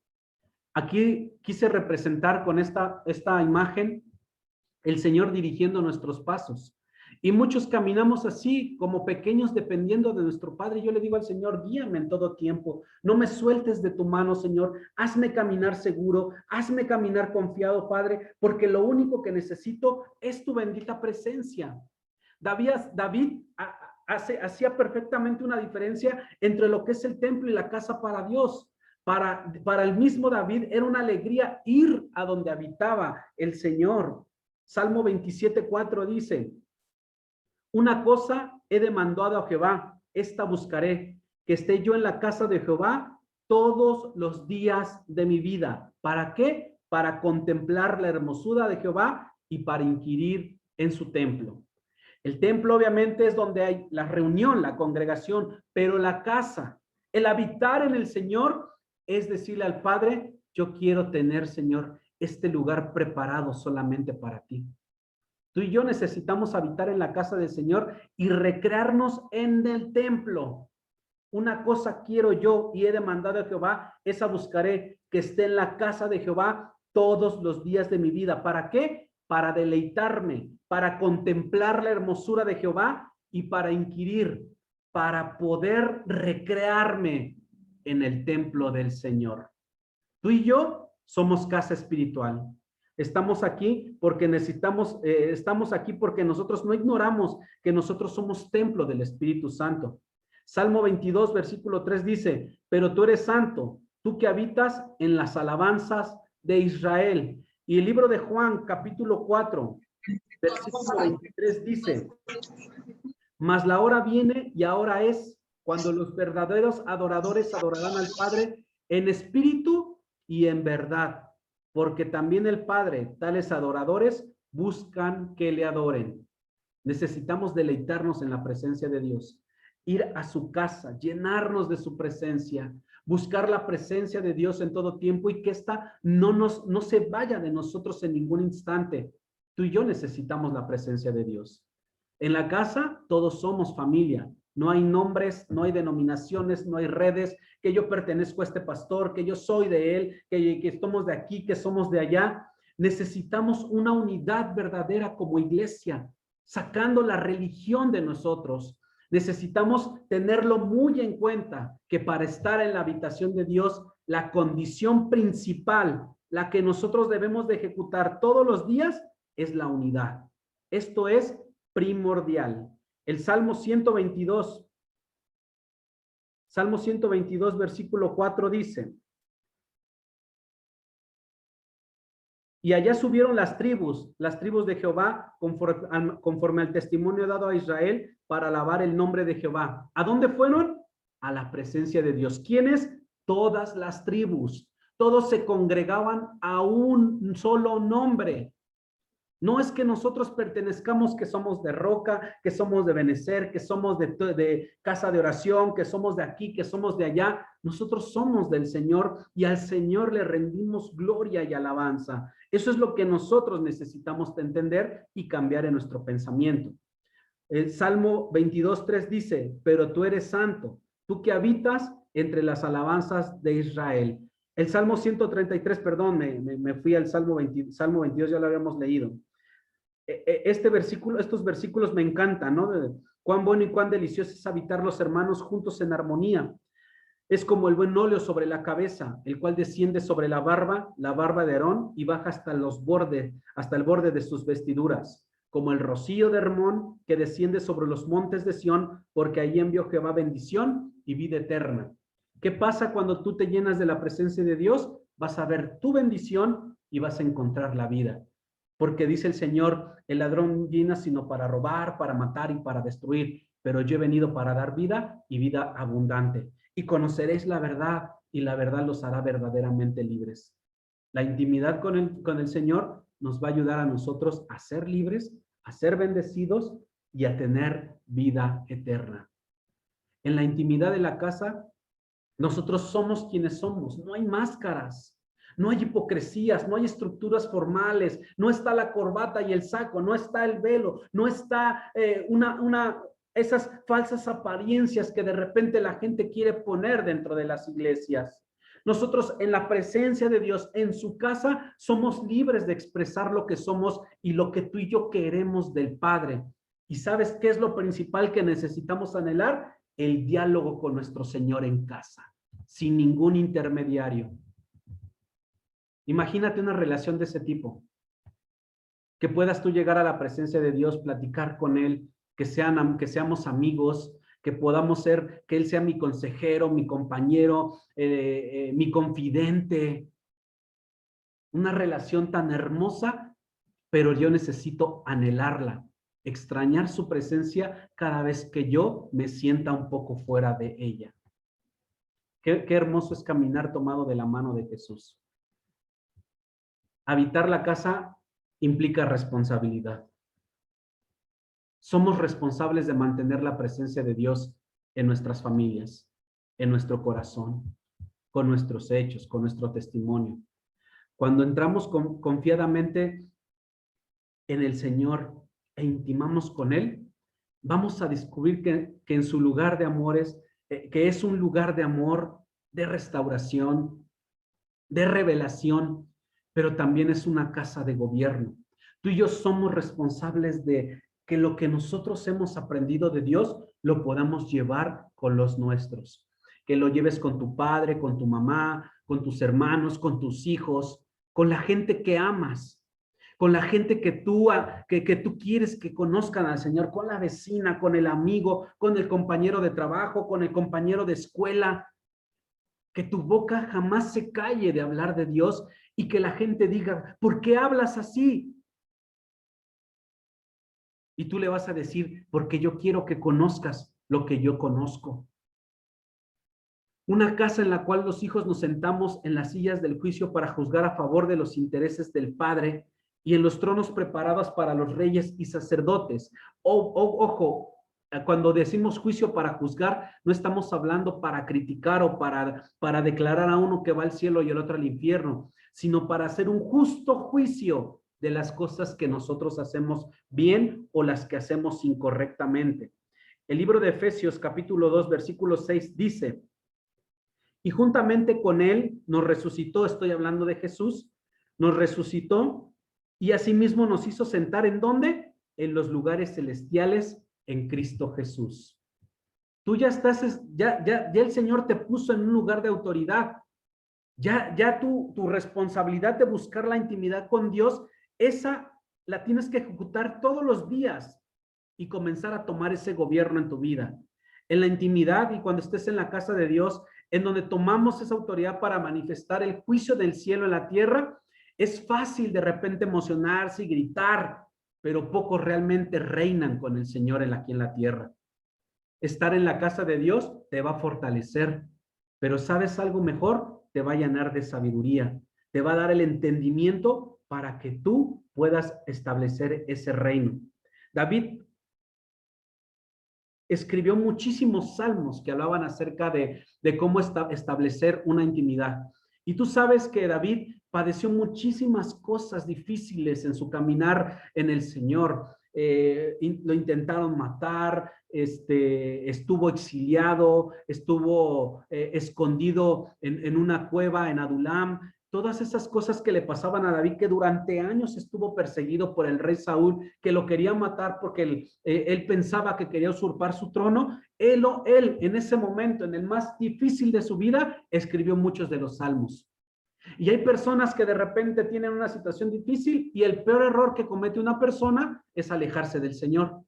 Aquí quise representar con esta imagen el Señor dirigiendo nuestros pasos. Y muchos caminamos así, como pequeños, dependiendo de nuestro Padre. Yo le digo al Señor, guíame en todo tiempo. No me sueltes de tu mano, Señor. Hazme caminar seguro. Hazme caminar confiado, Padre, porque lo único que necesito es tu bendita presencia. David hacía perfectamente una diferencia entre lo que es el templo y la casa para Dios. Para el mismo David era una alegría ir a donde habitaba el Señor. Salmo 27:4 dice, una cosa he demandado a Jehová, esta buscaré, que esté yo en la casa de Jehová todos los días de mi vida. ¿Para qué? Para contemplar la hermosura de Jehová y para inquirir en su templo. El templo obviamente es donde hay la reunión, la congregación, pero la casa, el habitar en el Señor, es decirle al Padre, yo quiero tener, Señor, este lugar preparado solamente para ti. Tú y yo necesitamos habitar en la casa del Señor y recrearnos en el templo. una cosa quiero yo y he demandado a Jehová, esa buscaré, que esté en la casa de Jehová todos los días de mi vida. ¿Para qué? Para deleitarme, para contemplar la hermosura de Jehová y para inquirir, para poder recrearme en el templo del Señor. Tú y yo somos casa espiritual. Estamos aquí porque estamos aquí porque nosotros no ignoramos que nosotros somos templo del Espíritu Santo. Salmo 22, versículo 3 dice, pero tú eres santo, tú que habitas en las alabanzas de Israel. Y el libro de Juan, capítulo 4, versículo 23 dice, mas la hora viene y ahora es cuando los verdaderos adoradores adorarán al Padre en espíritu y en verdad, porque también el Padre, tales adoradores, buscan que le adoren. Necesitamos deleitarnos en la presencia de Dios, ir a su casa, llenarnos de su presencia, buscar la presencia de Dios en todo tiempo y que ésta no se vaya de nosotros en ningún instante. Tú y yo necesitamos la presencia de Dios. En la casa todos somos familia. No hay nombres, no hay denominaciones, no hay redes, que yo pertenezco a este pastor, que yo soy de él, que somos de aquí, que somos de allá. Necesitamos una unidad verdadera como iglesia, sacando la religión de nosotros. Necesitamos tenerlo muy en cuenta, que para estar en la habitación de Dios, la condición principal, la que nosotros debemos de ejecutar todos los días, es la unidad. Esto es primordial. El Salmo 122, versículo 4 dice, y allá subieron las tribus de Jehová, conforme al testimonio dado a Israel, para alabar el nombre de Jehová. ¿A dónde fueron? A la presencia de Dios. ¿Quiénes? Todas las tribus. Todos se congregaban a un solo nombre. No es que nosotros pertenezcamos, que somos de Roca, que somos de Benecer, que somos de casa de oración, que somos de aquí, que somos de allá. Nosotros somos del Señor y al Señor le rendimos gloria y alabanza. Eso es lo que nosotros necesitamos entender y cambiar en nuestro pensamiento. El Salmo 22:3 dice, pero tú eres santo, tú que habitas entre las alabanzas de Israel. El Salmo 133, perdón, me fui al Salmo 22, ya lo habíamos leído. Estos versículos me encantan, ¿no? Cuán bueno y cuán delicioso es habitar los hermanos juntos en armonía. Es como el buen óleo sobre la cabeza, el cual desciende sobre la barba de Aarón y baja hasta el borde de sus vestiduras, como el rocío de Hermón que desciende sobre los montes de Sión, porque allí envió Jehová bendición y vida eterna. ¿Qué pasa cuando tú te llenas de la presencia de Dios? Vas a ver tu bendición y vas a encontrar la vida. Porque dice el Señor, el ladrón viene sino para robar, para matar y para destruir, pero yo he venido para dar vida y vida abundante. Y conoceréis la verdad, y la verdad los hará verdaderamente libres. La intimidad con el Señor nos va a ayudar a nosotros a ser libres, a ser bendecidos y a tener vida eterna. En la intimidad de la casa, nosotros somos quienes somos, no hay máscaras. No hay hipocresías, no hay estructuras formales, no está la corbata y el saco, no está el velo, no está esas falsas apariencias que de repente la gente quiere poner dentro de las iglesias. Nosotros en la presencia de Dios, en su casa, somos libres de expresar lo que somos y lo que tú y yo queremos del Padre. ¿Y sabes qué es lo principal que necesitamos anhelar? El diálogo con nuestro Señor en casa, sin ningún intermediario. Imagínate una relación de ese tipo, que puedas tú llegar a la presencia de Dios, platicar con Él, que seamos amigos, que podamos ser, que Él sea mi consejero, mi compañero, mi confidente. Una relación tan hermosa, pero yo necesito anhelarla, extrañar su presencia cada vez que yo me sienta un poco fuera de ella. Qué hermoso es caminar tomado de la mano de Jesús. Habitar la casa implica responsabilidad. Somos responsables de mantener la presencia de Dios en nuestras familias, en nuestro corazón, con nuestros hechos, con nuestro testimonio. Cuando entramos confiadamente en el Señor e intimamos con Él, vamos a descubrir que en su lugar de amores que es un lugar de amor, de restauración, de revelación, pero también es una casa de gobierno. Tú y yo somos responsables de que lo que nosotros hemos aprendido de Dios lo podamos llevar con los nuestros. Que lo lleves con tu padre, con tu mamá, con tus hermanos, con tus hijos, con la gente que amas, con la gente que tú quieres que conozcan al Señor, con la vecina, con el amigo, con el compañero de trabajo, con el compañero de escuela. Que tu boca jamás se calle de hablar de Dios y que la gente diga, ¿por qué hablas así? Y tú le vas a decir, porque yo quiero que conozcas lo que yo conozco. Una casa en la cual los hijos nos sentamos en las sillas del juicio para juzgar a favor de los intereses del Padre y en los tronos preparados para los reyes y sacerdotes. Ojo, cuando decimos juicio para juzgar, no estamos hablando para criticar o para declarar a uno que va al cielo y el otro al infierno, sino para hacer un justo juicio de las cosas que nosotros hacemos bien o las que hacemos incorrectamente. El libro de Efesios capítulo 2 versículo 6 dice, y juntamente con él nos resucitó, estoy hablando de Jesús, nos resucitó y asimismo nos hizo sentar ¿en dónde? En los lugares celestiales en Cristo Jesús. Tú ya estás, ya el Señor te puso en un lugar de autoridad. Ya tu responsabilidad de buscar la intimidad con Dios, esa la tienes que ejecutar todos los días y comenzar a tomar ese gobierno en tu vida. En la intimidad y cuando estés en la casa de Dios, en donde tomamos esa autoridad para manifestar el juicio del cielo en la tierra, es fácil de repente emocionarse y gritar, pero pocos realmente reinan con el Señor aquí en la tierra. Estar en la casa de Dios te va a fortalecer, pero ¿sabes algo mejor? Te va a llenar de sabiduría, te va a dar el entendimiento para que tú puedas establecer ese reino. David escribió muchísimos salmos que hablaban acerca de cómo establecer una intimidad. Y tú sabes que David padeció muchísimas cosas difíciles en su caminar en el Señor. Lo intentaron matar, estuvo exiliado, estuvo escondido en una cueva en Adulam. Todas esas cosas que le pasaban a David, que durante años estuvo perseguido por el rey Saúl, que lo quería matar porque él pensaba que quería usurpar su trono, él en ese momento, en el más difícil de su vida, escribió muchos de los salmos. Y hay personas que de repente tienen una situación difícil y el peor error que comete una persona es alejarse del Señor,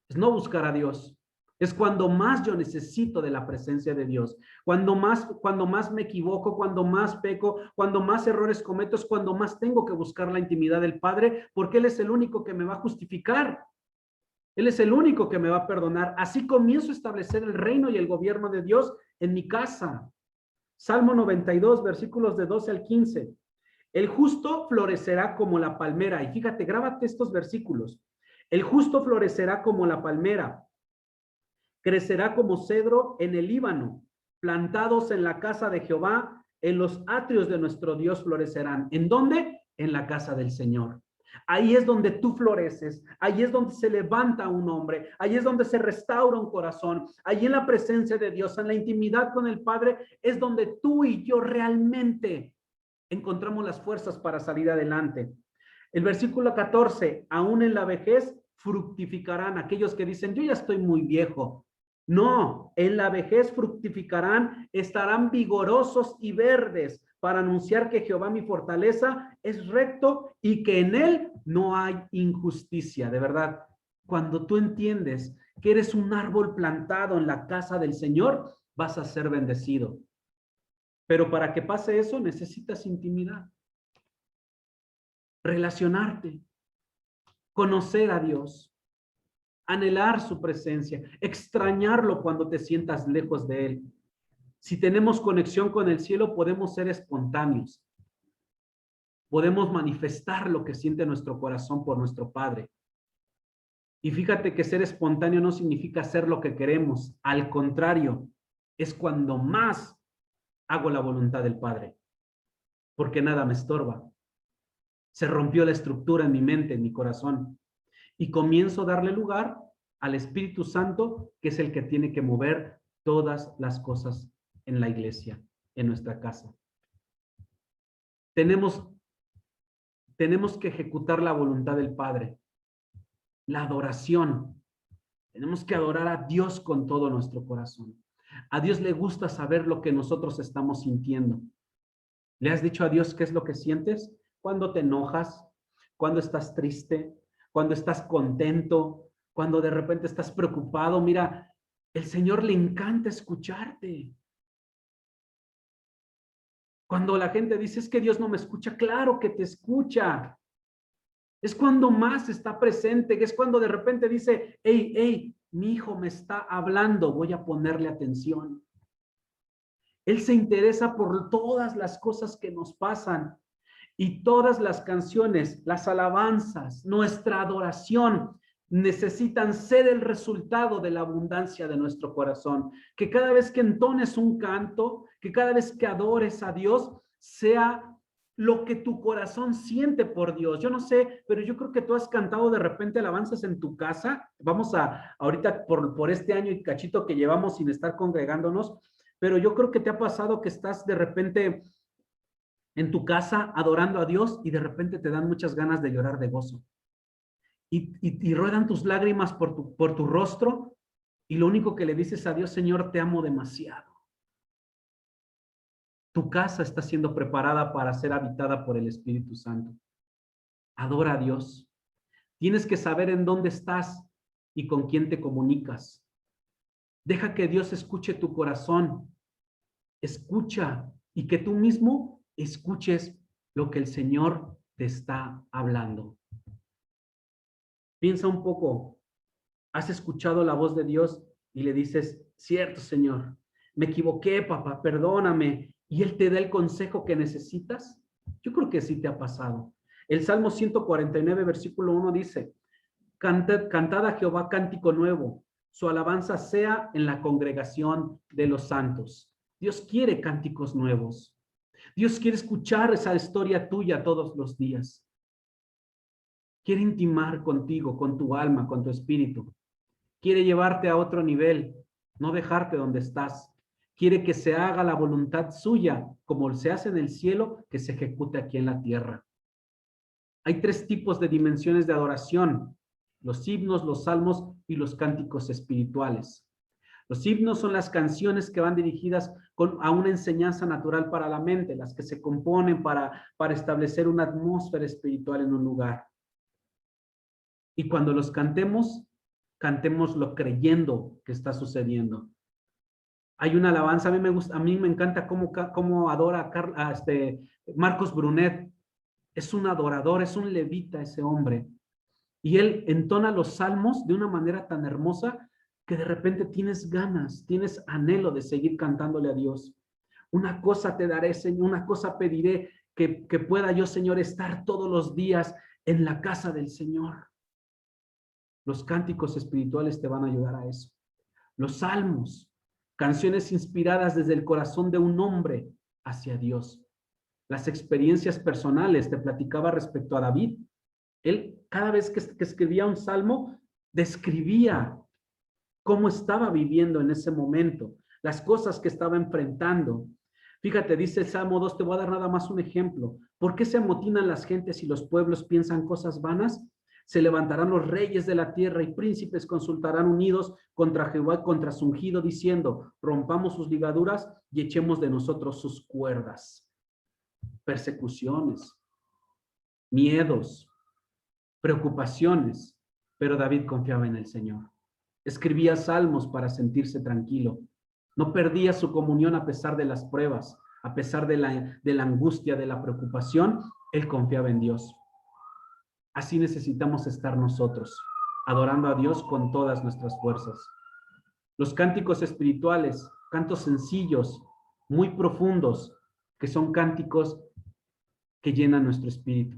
es no buscar a Dios. Es cuando más yo necesito de la presencia de Dios. Cuando más me equivoco, cuando más peco, cuando más errores cometo, es cuando más tengo que buscar la intimidad del Padre, porque Él es el único que me va a justificar. Él es el único que me va a perdonar. Así comienzo a establecer el reino y el gobierno de Dios en mi casa. Salmo 92, versículos de 12 al 15. El justo florecerá como la palmera. Y fíjate, grábate estos versículos. El justo florecerá como la palmera. Crecerá como cedro en el Líbano. Plantados en la casa de Jehová, en los atrios de nuestro Dios florecerán. ¿En dónde? En la casa del Señor. Ahí es donde tú floreces, ahí es donde se levanta un hombre, ahí es donde se restaura un corazón, ahí en la presencia de Dios, en la intimidad con el Padre, es donde tú y yo realmente encontramos las fuerzas para salir adelante. El versículo 14, aún en la vejez fructificarán aquellos que dicen, yo ya estoy muy viejo. No, en la vejez fructificarán, estarán vigorosos y verdes para anunciar que Jehová mi fortaleza es recto y que en él no hay injusticia. De verdad, cuando tú entiendes que eres un árbol plantado en la casa del Señor, vas a ser bendecido. Pero para que pase eso necesitas intimidad, relacionarte, conocer a Dios, anhelar su presencia, extrañarlo cuando te sientas lejos de él. Si tenemos conexión con el cielo, podemos ser espontáneos. Podemos manifestar lo que siente nuestro corazón por nuestro Padre. Y fíjate que ser espontáneo no significa hacer lo que queremos. Al contrario, es cuando más hago la voluntad del Padre. Porque nada me estorba. Se rompió la estructura en mi mente, en mi corazón. Y comienzo a darle lugar al Espíritu Santo, que es el que tiene que mover todas las cosas en la iglesia, en nuestra casa. Tenemos que ejecutar la voluntad del Padre, la adoración. Tenemos que adorar a Dios con todo nuestro corazón. A Dios le gusta saber lo que nosotros estamos sintiendo. ¿Le has dicho a Dios qué es lo que sientes? Cuando te enojas, cuando estás triste, cuando estás contento, cuando de repente estás preocupado. Mira, el Señor le encanta escucharte. Cuando la gente dice, es que Dios no me escucha, claro que te escucha. Es cuando más está presente, es cuando de repente dice, hey, hey, mi hijo me está hablando, voy a ponerle atención. Él se interesa por todas las cosas que nos pasan y todas las canciones, las alabanzas, nuestra adoración necesitan ser el resultado de la abundancia de nuestro corazón. Que cada vez que entones un canto, que cada vez que adores a Dios, sea lo que tu corazón siente por Dios. Yo no sé, pero yo creo que tú has cantado de repente alabanzas en tu casa. Vamos a, ahorita por este año y cachito que llevamos sin estar congregándonos, pero yo creo que te ha pasado que estás de repente en tu casa adorando a Dios y de repente te dan muchas ganas de llorar de gozo. Y ruedan tus lágrimas por tu rostro y lo único que le dices a Dios, Señor, te amo demasiado. Tu casa está siendo preparada para ser habitada por el Espíritu Santo. Adora a Dios. Tienes que saber en dónde estás y con quién te comunicas. Deja que Dios escuche tu corazón. Escucha y que tú mismo escuches lo que el Señor te está hablando. Piensa un poco. ¿Has escuchado la voz de Dios y le dices, cierto, Señor, me equivoqué, papá, perdóname, y Él te da el consejo que necesitas? Yo creo que sí te ha pasado. El Salmo 149, versículo 1 dice, cantad a Jehová cántico nuevo, su alabanza sea en la congregación de los santos. Dios quiere cánticos nuevos. Dios quiere escuchar esa historia tuya todos los días. Quiere intimar contigo, con tu alma, con tu espíritu. Quiere llevarte a otro nivel, no dejarte donde estás. Quiere que se haga la voluntad suya, como se hace en el cielo, que se ejecute aquí en la tierra. Hay 3 tipos de dimensiones de adoración: los himnos, los salmos y los cánticos espirituales. Los himnos son las canciones que van dirigidas a una enseñanza natural para la mente, las que se componen para establecer una atmósfera espiritual en un lugar. Y cuando los cantemos, cantémoslo creyendo que está sucediendo. Hay una alabanza, a mí me encanta cómo adora a Marcos Brunet. Es un adorador, es un levita ese hombre. Y él entona los salmos de una manera tan hermosa que de repente tienes ganas, tienes anhelo de seguir cantándole a Dios. Una cosa te daré, Señor, una cosa pediré, que pueda yo, Señor, estar todos los días en la casa del Señor. Los cánticos espirituales te van a ayudar a eso. Los salmos, canciones inspiradas desde el corazón de un hombre hacia Dios. Las experiencias personales, te platicaba respecto a David. Él, cada vez que escribía un salmo, describía cómo estaba viviendo en ese momento, las cosas que estaba enfrentando. Fíjate, dice el Salmo 2, te voy a dar nada más un ejemplo. ¿Por qué se amotinan las gentes y los pueblos piensan cosas vanas? Se levantarán los reyes de la tierra y príncipes consultarán unidos contra Jehová y contra su ungido, diciendo, rompamos sus ligaduras y echemos de nosotros sus cuerdas. Persecuciones, miedos, preocupaciones, pero David confiaba en el Señor. Escribía salmos para sentirse tranquilo. No perdía su comunión a pesar de las pruebas, a pesar de la angustia, de la preocupación, él confiaba en Dios. Así necesitamos estar nosotros, adorando a Dios con todas nuestras fuerzas. Los cánticos espirituales, cantos sencillos, muy profundos, que son cánticos que llenan nuestro espíritu.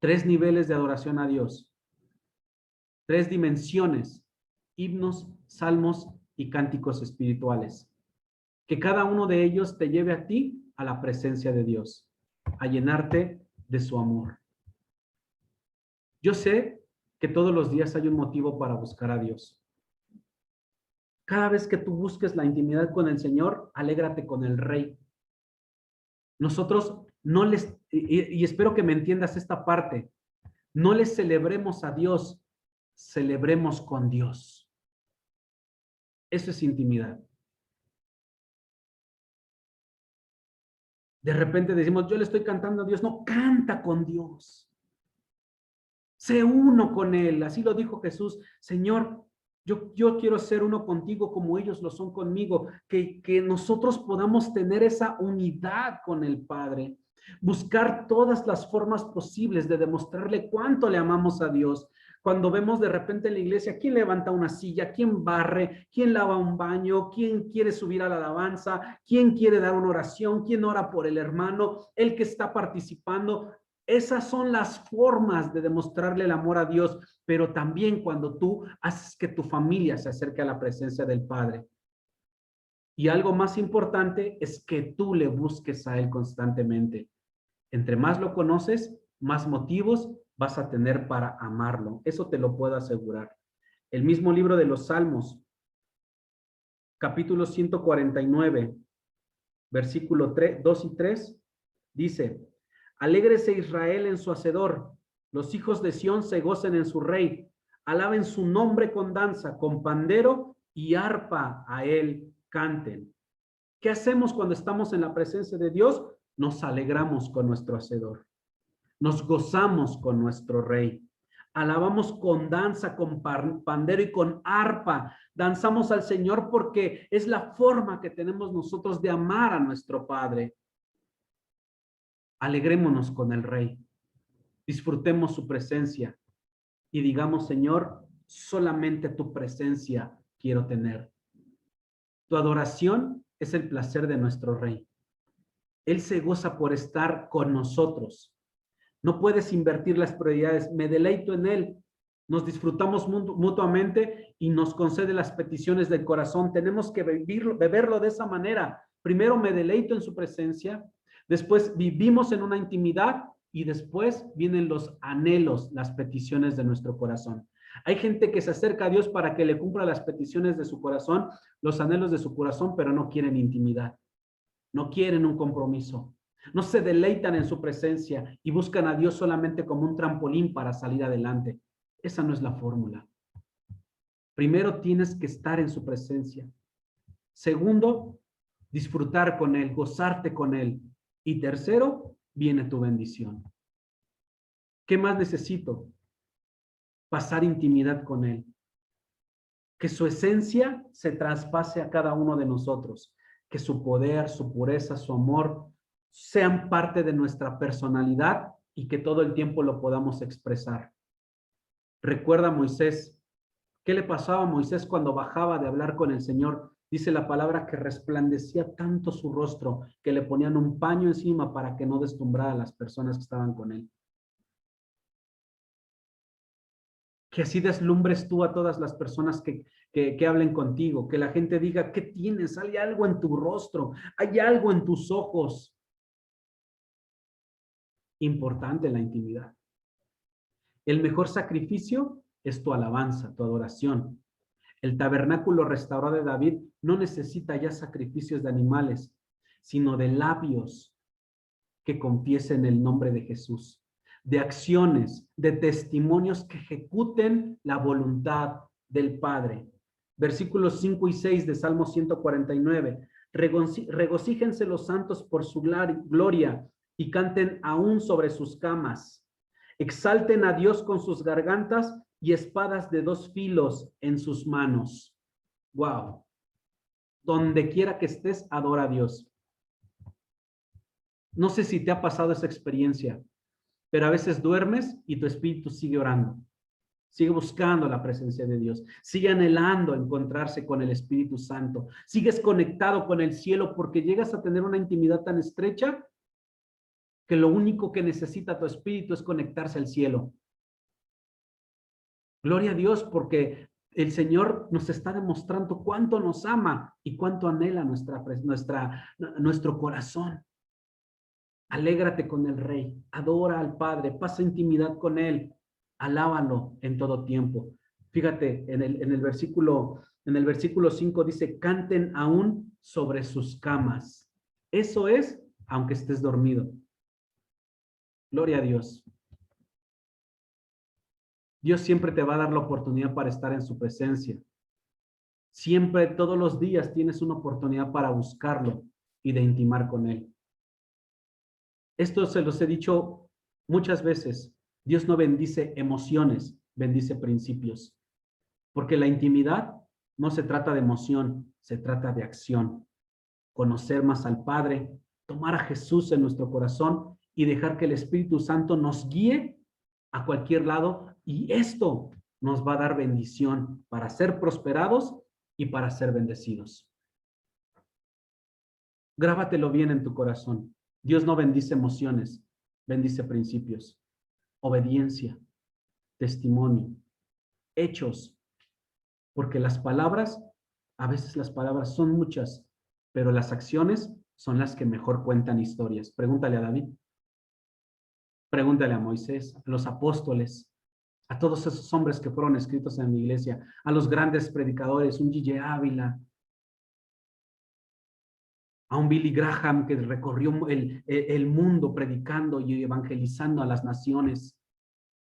3 niveles de adoración a Dios. 3 dimensiones: himnos, salmos y cánticos espirituales. Que cada uno de ellos te lleve a ti a la presencia de Dios, a llenarte de su amor. Yo sé que todos los días hay un motivo para buscar a Dios. Cada vez que tú busques la intimidad con el Señor, alégrate con el Rey. Nosotros no les, y espero que me entiendas esta parte, no les celebremos a Dios, celebremos con Dios. Eso es intimidad. De repente decimos, yo le estoy cantando a Dios. No, canta con Dios. Sé uno con Él. Así lo dijo Jesús. Señor, yo quiero ser uno contigo como ellos lo son conmigo. Que nosotros podamos tener esa unidad con el Padre. Buscar todas las formas posibles de demostrarle cuánto le amamos a Dios. Cuando vemos de repente en la iglesia, ¿quién levanta una silla? ¿Quién barre? ¿Quién lava un baño? ¿Quién quiere subir a la alabanza? ¿Quién quiere dar una oración? ¿Quién ora por el hermano? El que está participando. Esas son las formas de demostrarle el amor a Dios, pero también cuando tú haces que tu familia se acerque a la presencia del Padre. Y algo más importante es que tú le busques a Él constantemente. Entre más lo conoces, más motivos vas a tener para amarlo. Eso te lo puedo asegurar. El mismo libro de los Salmos, capítulo 149, versículo 3, 2 y 3, dice: Alégrese Israel en su hacedor, los hijos de Sión se gocen en su rey, alaben su nombre con danza, con pandero y arpa a él canten. ¿Qué hacemos cuando estamos en la presencia de Dios? Nos alegramos con nuestro hacedor. Nos gozamos con nuestro rey. Alabamos con danza, con pandero y con arpa. Danzamos al Señor porque es la forma que tenemos nosotros de amar a nuestro Padre. Alegrémonos con el Rey. Disfrutemos su presencia y digamos, Señor, solamente tu presencia quiero tener. Tu adoración es el placer de nuestro Rey. Él se goza por estar con nosotros. No puedes invertir las prioridades. Me deleito en Él. Nos disfrutamos mutuamente y nos concede las peticiones del corazón. Tenemos que beberlo de esa manera. Primero me deleito en su presencia, después vivimos en una intimidad y después vienen los anhelos, las peticiones de nuestro corazón. Hay gente que se acerca a Dios para que le cumpla las peticiones de su corazón, los anhelos de su corazón, pero no quieren intimidad. No quieren un compromiso. No se deleitan en su presencia y buscan a Dios solamente como un trampolín para salir adelante. Esa no es la fórmula. Primero tienes que estar en su presencia. Segundo, disfrutar con Él, gozarte con Él. Y tercero, viene tu bendición. ¿Qué más necesito? Pasar intimidad con Él. Que su esencia se traspase a cada uno de nosotros. Que su poder, su pureza, su amor sean parte de nuestra personalidad y que todo el tiempo lo podamos expresar. Recuerda a Moisés. ¿Qué le pasaba a Moisés cuando bajaba de hablar con el Señor? Dice la palabra que resplandecía tanto su rostro que le ponían un paño encima para que no deslumbrara a las personas que estaban con él. Que así deslumbres tú a todas las personas que hablen contigo, que la gente diga, ¿qué tienes? Hay algo en tu rostro, hay algo en tus ojos. Importante la intimidad. El mejor sacrificio es tu alabanza, tu adoración. El tabernáculo restaurado de David no necesita ya sacrificios de animales, sino de labios que confiesen el nombre de Jesús, de acciones, de testimonios que ejecuten la voluntad del Padre. Versículos 5 y 6 de Salmo 149. Regocíjense los santos por su gloria y canten aún sobre sus camas. Exalten a Dios con sus gargantas y espadas de dos filos en sus manos. Wow. Donde quiera que estés, adora a Dios. No sé si te ha pasado esa experiencia, pero a veces duermes y tu espíritu sigue orando. Sigue buscando la presencia de Dios. Sigue anhelando encontrarse con el Espíritu Santo. Sigues conectado con el cielo porque llegas a tener una intimidad tan estrecha que lo único que necesita tu espíritu es conectarse al cielo. Gloria a Dios porque el Señor nos está demostrando cuánto nos ama y cuánto anhela nuestro corazón. Alégrate con el Rey, adora al Padre, pasa intimidad con Él, alábalo en todo tiempo. Fíjate, en el versículo En el versículo 5 dice, canten aún sobre sus camas. Eso es, aunque estés dormido. Gloria a Dios. Dios siempre te va a dar la oportunidad para estar en su presencia. Siempre, todos los días tienes una oportunidad para buscarlo y de intimar con él. Esto se los he dicho muchas veces. Dios no bendice emociones, bendice principios. Porque la intimidad no se trata de emoción, se trata de acción. Conocer más al Padre, tomar a Jesús en nuestro corazón y dejar que el Espíritu Santo nos guíe a cualquier lado, y esto nos va a dar bendición para ser prosperados y para ser bendecidos. Grábatelo bien en tu corazón. Dios no bendice emociones, bendice principios, obediencia, testimonio, hechos, porque las palabras, a veces las palabras son muchas, pero las acciones son las que mejor cuentan historias. Pregúntale a David, pregúntale a Moisés, a los apóstoles, a todos esos hombres que fueron escritos en la iglesia, a los grandes predicadores, un G.J. Ávila, a un Billy Graham que recorrió el mundo predicando y evangelizando a las naciones,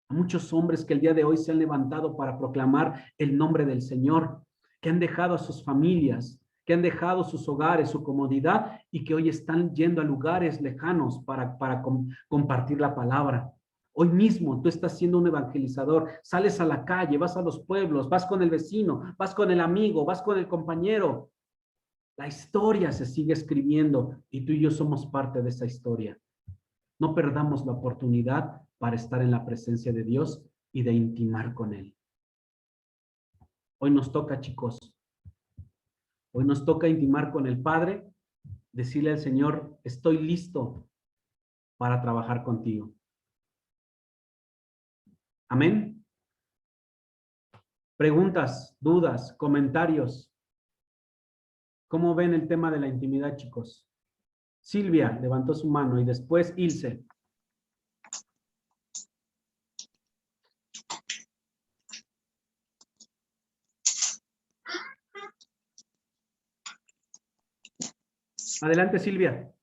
a muchos hombres que el día de hoy se han levantado para proclamar el nombre del Señor, que han dejado a sus familias, que han dejado sus hogares, su comodidad, y que hoy están yendo a lugares lejanos para compartir la palabra. Hoy mismo tú estás siendo un evangelizador, sales a la calle, vas a los pueblos, vas con el vecino, vas con el amigo, vas con el compañero. La historia se sigue escribiendo y tú y yo somos parte de esa historia. No perdamos la oportunidad para estar en la presencia de Dios y de intimar con Él. Hoy nos toca, chicos. Hoy nos toca intimar con el Padre, decirle al Señor, estoy listo para trabajar contigo. Amén. Preguntas, dudas, comentarios. ¿Cómo ven el tema de la intimidad, chicos? Silvia levantó su mano y después Ilse. Adelante, Silvia.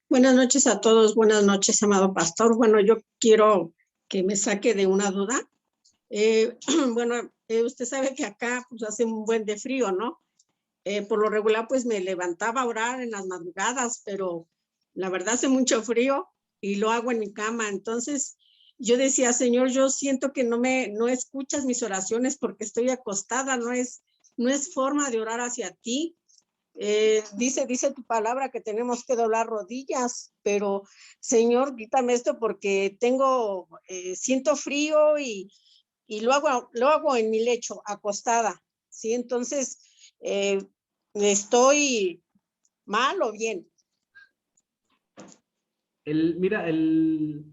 Buenas noches a todos. Buenas noches, amado pastor. Bueno, yo quiero que me saque de una duda. Usted sabe que acá pues, hace un buen de frío, ¿no? Por lo regular, pues me levantaba a orar en las madrugadas, pero la verdad hace mucho frío y lo hago en mi cama. Entonces, yo decía, Señor, yo siento que no escuchas mis oraciones porque estoy acostada, no es forma de orar hacia ti. Dice tu palabra que tenemos que doblar rodillas, pero Señor, quítame esto porque siento frío y lo hago en mi lecho, acostada, ¿sí? Entonces, ¿estoy mal o bien?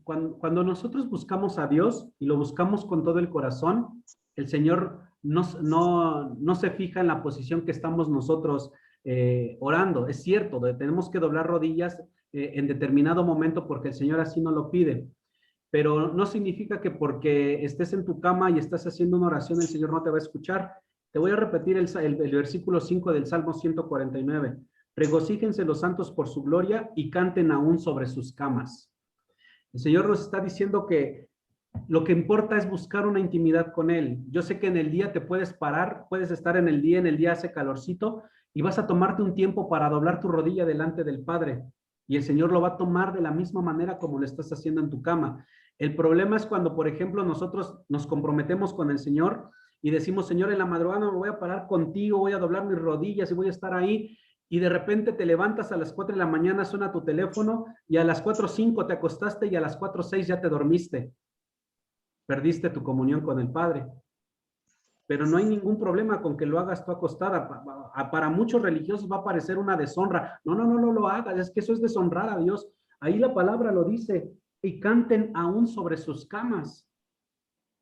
Cuando nosotros buscamos a Dios y lo buscamos con todo el corazón, el Señor no se fija en la posición que estamos nosotros orando. Es cierto, tenemos que doblar rodillas en determinado momento porque el Señor así nos lo pide. Pero no significa que porque estés en tu cama y estás haciendo una oración, el Señor no te va a escuchar. Te voy a repetir el versículo 5 del Salmo 149. Regocíjense los santos por su gloria y canten aún sobre sus camas. El Señor nos está diciendo que lo que importa es buscar una intimidad con Él. Yo sé que en el día te puedes parar, puedes estar en el día hace calorcito y vas a tomarte un tiempo para doblar tu rodilla delante del Padre. Y el Señor lo va a tomar de la misma manera como lo estás haciendo en tu cama. El problema es cuando, por ejemplo, nosotros nos comprometemos con el Señor y decimos, Señor, en la madrugada me voy a parar contigo, voy a doblar mis rodillas y voy a estar ahí. Y de repente te levantas a las 4 de la mañana, suena tu teléfono y a las 4:05 te acostaste y a las 4:06 ya te dormiste. Perdiste tu comunión con el Padre. Pero no hay ningún problema con que lo hagas tú acostada. Para muchos religiosos va a parecer una deshonra. No lo hagas, es que eso es deshonrar a Dios. Ahí la palabra lo dice, y canten aún sobre sus camas.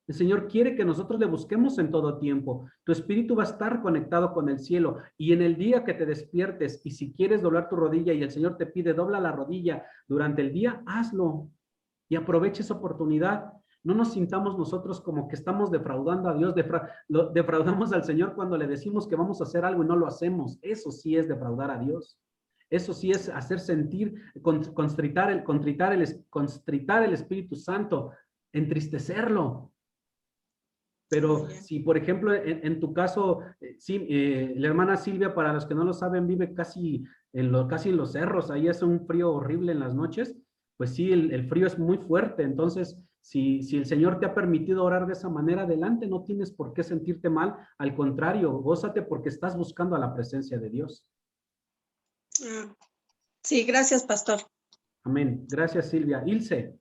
El Señor quiere que nosotros le busquemos en todo tiempo. Tu espíritu va a estar conectado con el cielo y en el día que te despiertes y si quieres doblar tu rodilla y el Señor te pide dobla la rodilla durante el día, hazlo y aprovecha esa oportunidad. No nos sintamos nosotros como que estamos defraudando a Dios, defraudamos al Señor cuando le decimos que vamos a hacer algo y no lo hacemos. Eso sí es defraudar a Dios. Eso sí es hacer sentir, constritar el Espíritu Santo, entristecerlo. Pero si, por ejemplo, en tu caso, sí, la hermana Silvia, para los que no lo saben, vive casi en los cerros, ahí hace un frío horrible en las noches, pues sí, el frío es muy fuerte. Entonces, si el Señor te ha permitido orar de esa manera, adelante, no tienes por qué sentirte mal, al contrario, gózate porque estás buscando a la presencia de Dios. Sí, gracias, pastor. Amén. Gracias, Silvia. Ilse.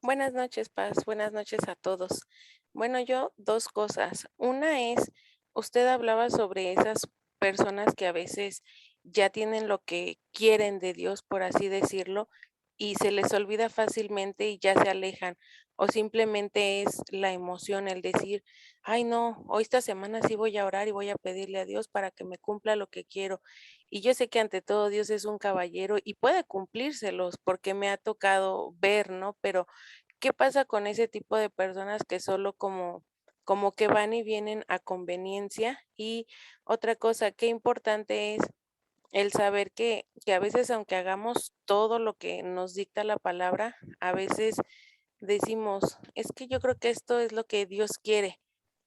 Buenas noches, Paz. Buenas noches a todos. Bueno, yo dos cosas. Una es, usted hablaba sobre esas personas que a veces ya tienen lo que quieren de Dios, por así decirlo, y se les olvida fácilmente y ya se alejan. O simplemente es la emoción, el decir, ay no, hoy esta semana sí voy a orar y voy a pedirle a Dios para que me cumpla lo que quiero. Y yo sé que ante todo Dios es un caballero y puede cumplírselos porque me ha tocado ver, ¿no? Pero ¿qué pasa con ese tipo de personas que solo como que van y vienen a conveniencia? Y otra cosa, qué importante es el saber que a veces, aunque hagamos todo lo que nos dicta la palabra, a veces decimos, es que yo creo que esto es lo que Dios quiere,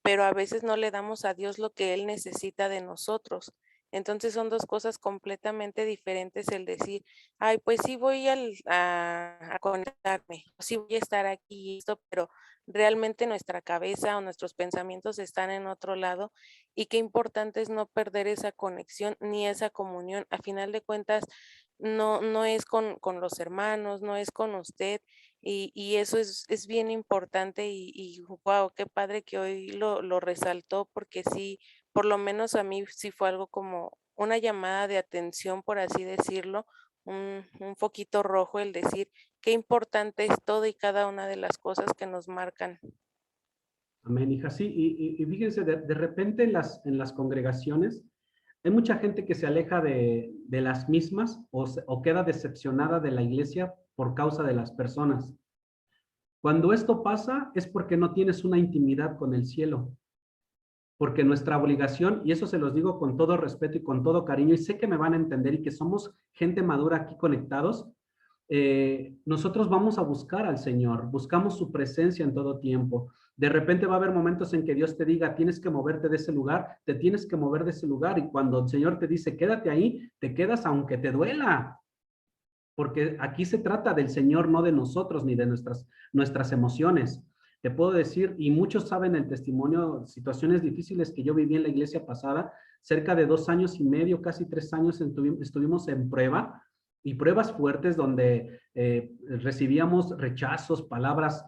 pero a veces no le damos a Dios lo que Él necesita de nosotros. Entonces son dos cosas completamente diferentes el decir, ay, pues sí voy a conectarme, sí voy a estar aquí y esto, pero realmente nuestra cabeza o nuestros pensamientos están en otro lado y qué importante es no perder esa conexión ni esa comunión. A final de cuentas, no es con los hermanos, no es con usted, y eso es bien importante y wow, qué padre que hoy lo resaltó, porque sí, por lo menos a mí sí fue algo como una llamada de atención, por así decirlo, un foquito rojo el decir qué importante es todo y cada una de las cosas que nos marcan. Amén, hija. Sí, y fíjense, de repente en las congregaciones hay mucha gente que se aleja de las mismas o queda decepcionada de la iglesia por causa de las personas. Cuando esto pasa es porque no tienes una intimidad con el cielo. Porque nuestra obligación, y eso se los digo con todo respeto y con todo cariño, y sé que me van a entender y que somos gente madura aquí conectados, nosotros vamos a buscar al Señor, buscamos su presencia en todo tiempo. De repente va a haber momentos en que Dios te diga, tienes que moverte de ese lugar, te tienes que mover de ese lugar, y cuando el Señor te dice, quédate ahí, te quedas aunque te duela, porque aquí se trata del Señor, no de nosotros ni de nuestras emociones. Te puedo decir, y muchos saben el testimonio, situaciones difíciles que yo viví en la iglesia pasada, cerca de 2 años y medio, casi 3 años estuvimos en prueba, y pruebas fuertes donde recibíamos rechazos, palabras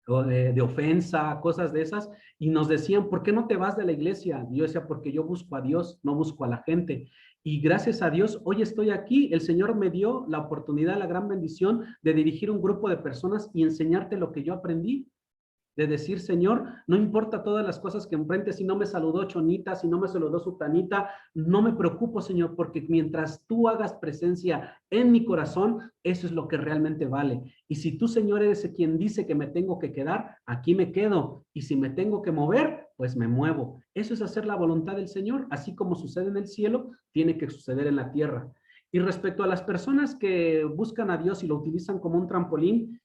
de ofensa, cosas de esas, y nos decían, ¿por qué no te vas de la iglesia? Y yo decía, porque yo busco a Dios, no busco a la gente. Y gracias a Dios, hoy estoy aquí. El Señor me dio la oportunidad, la gran bendición de dirigir un grupo de personas y enseñarte lo que yo aprendí. De decir, Señor, no importa todas las cosas que enfrente, si no me saludó Chonita, si no me saludó Sutanita, no me preocupo, Señor, porque mientras tú hagas presencia en mi corazón, eso es lo que realmente vale. Y si tú, Señor, eres quien dice que me tengo que quedar, aquí me quedo. Y si me tengo que mover, pues me muevo. Eso es hacer la voluntad del Señor. Así como sucede en el cielo, tiene que suceder en la tierra. Y respecto a las personas que buscan a Dios y lo utilizan como un trampolín,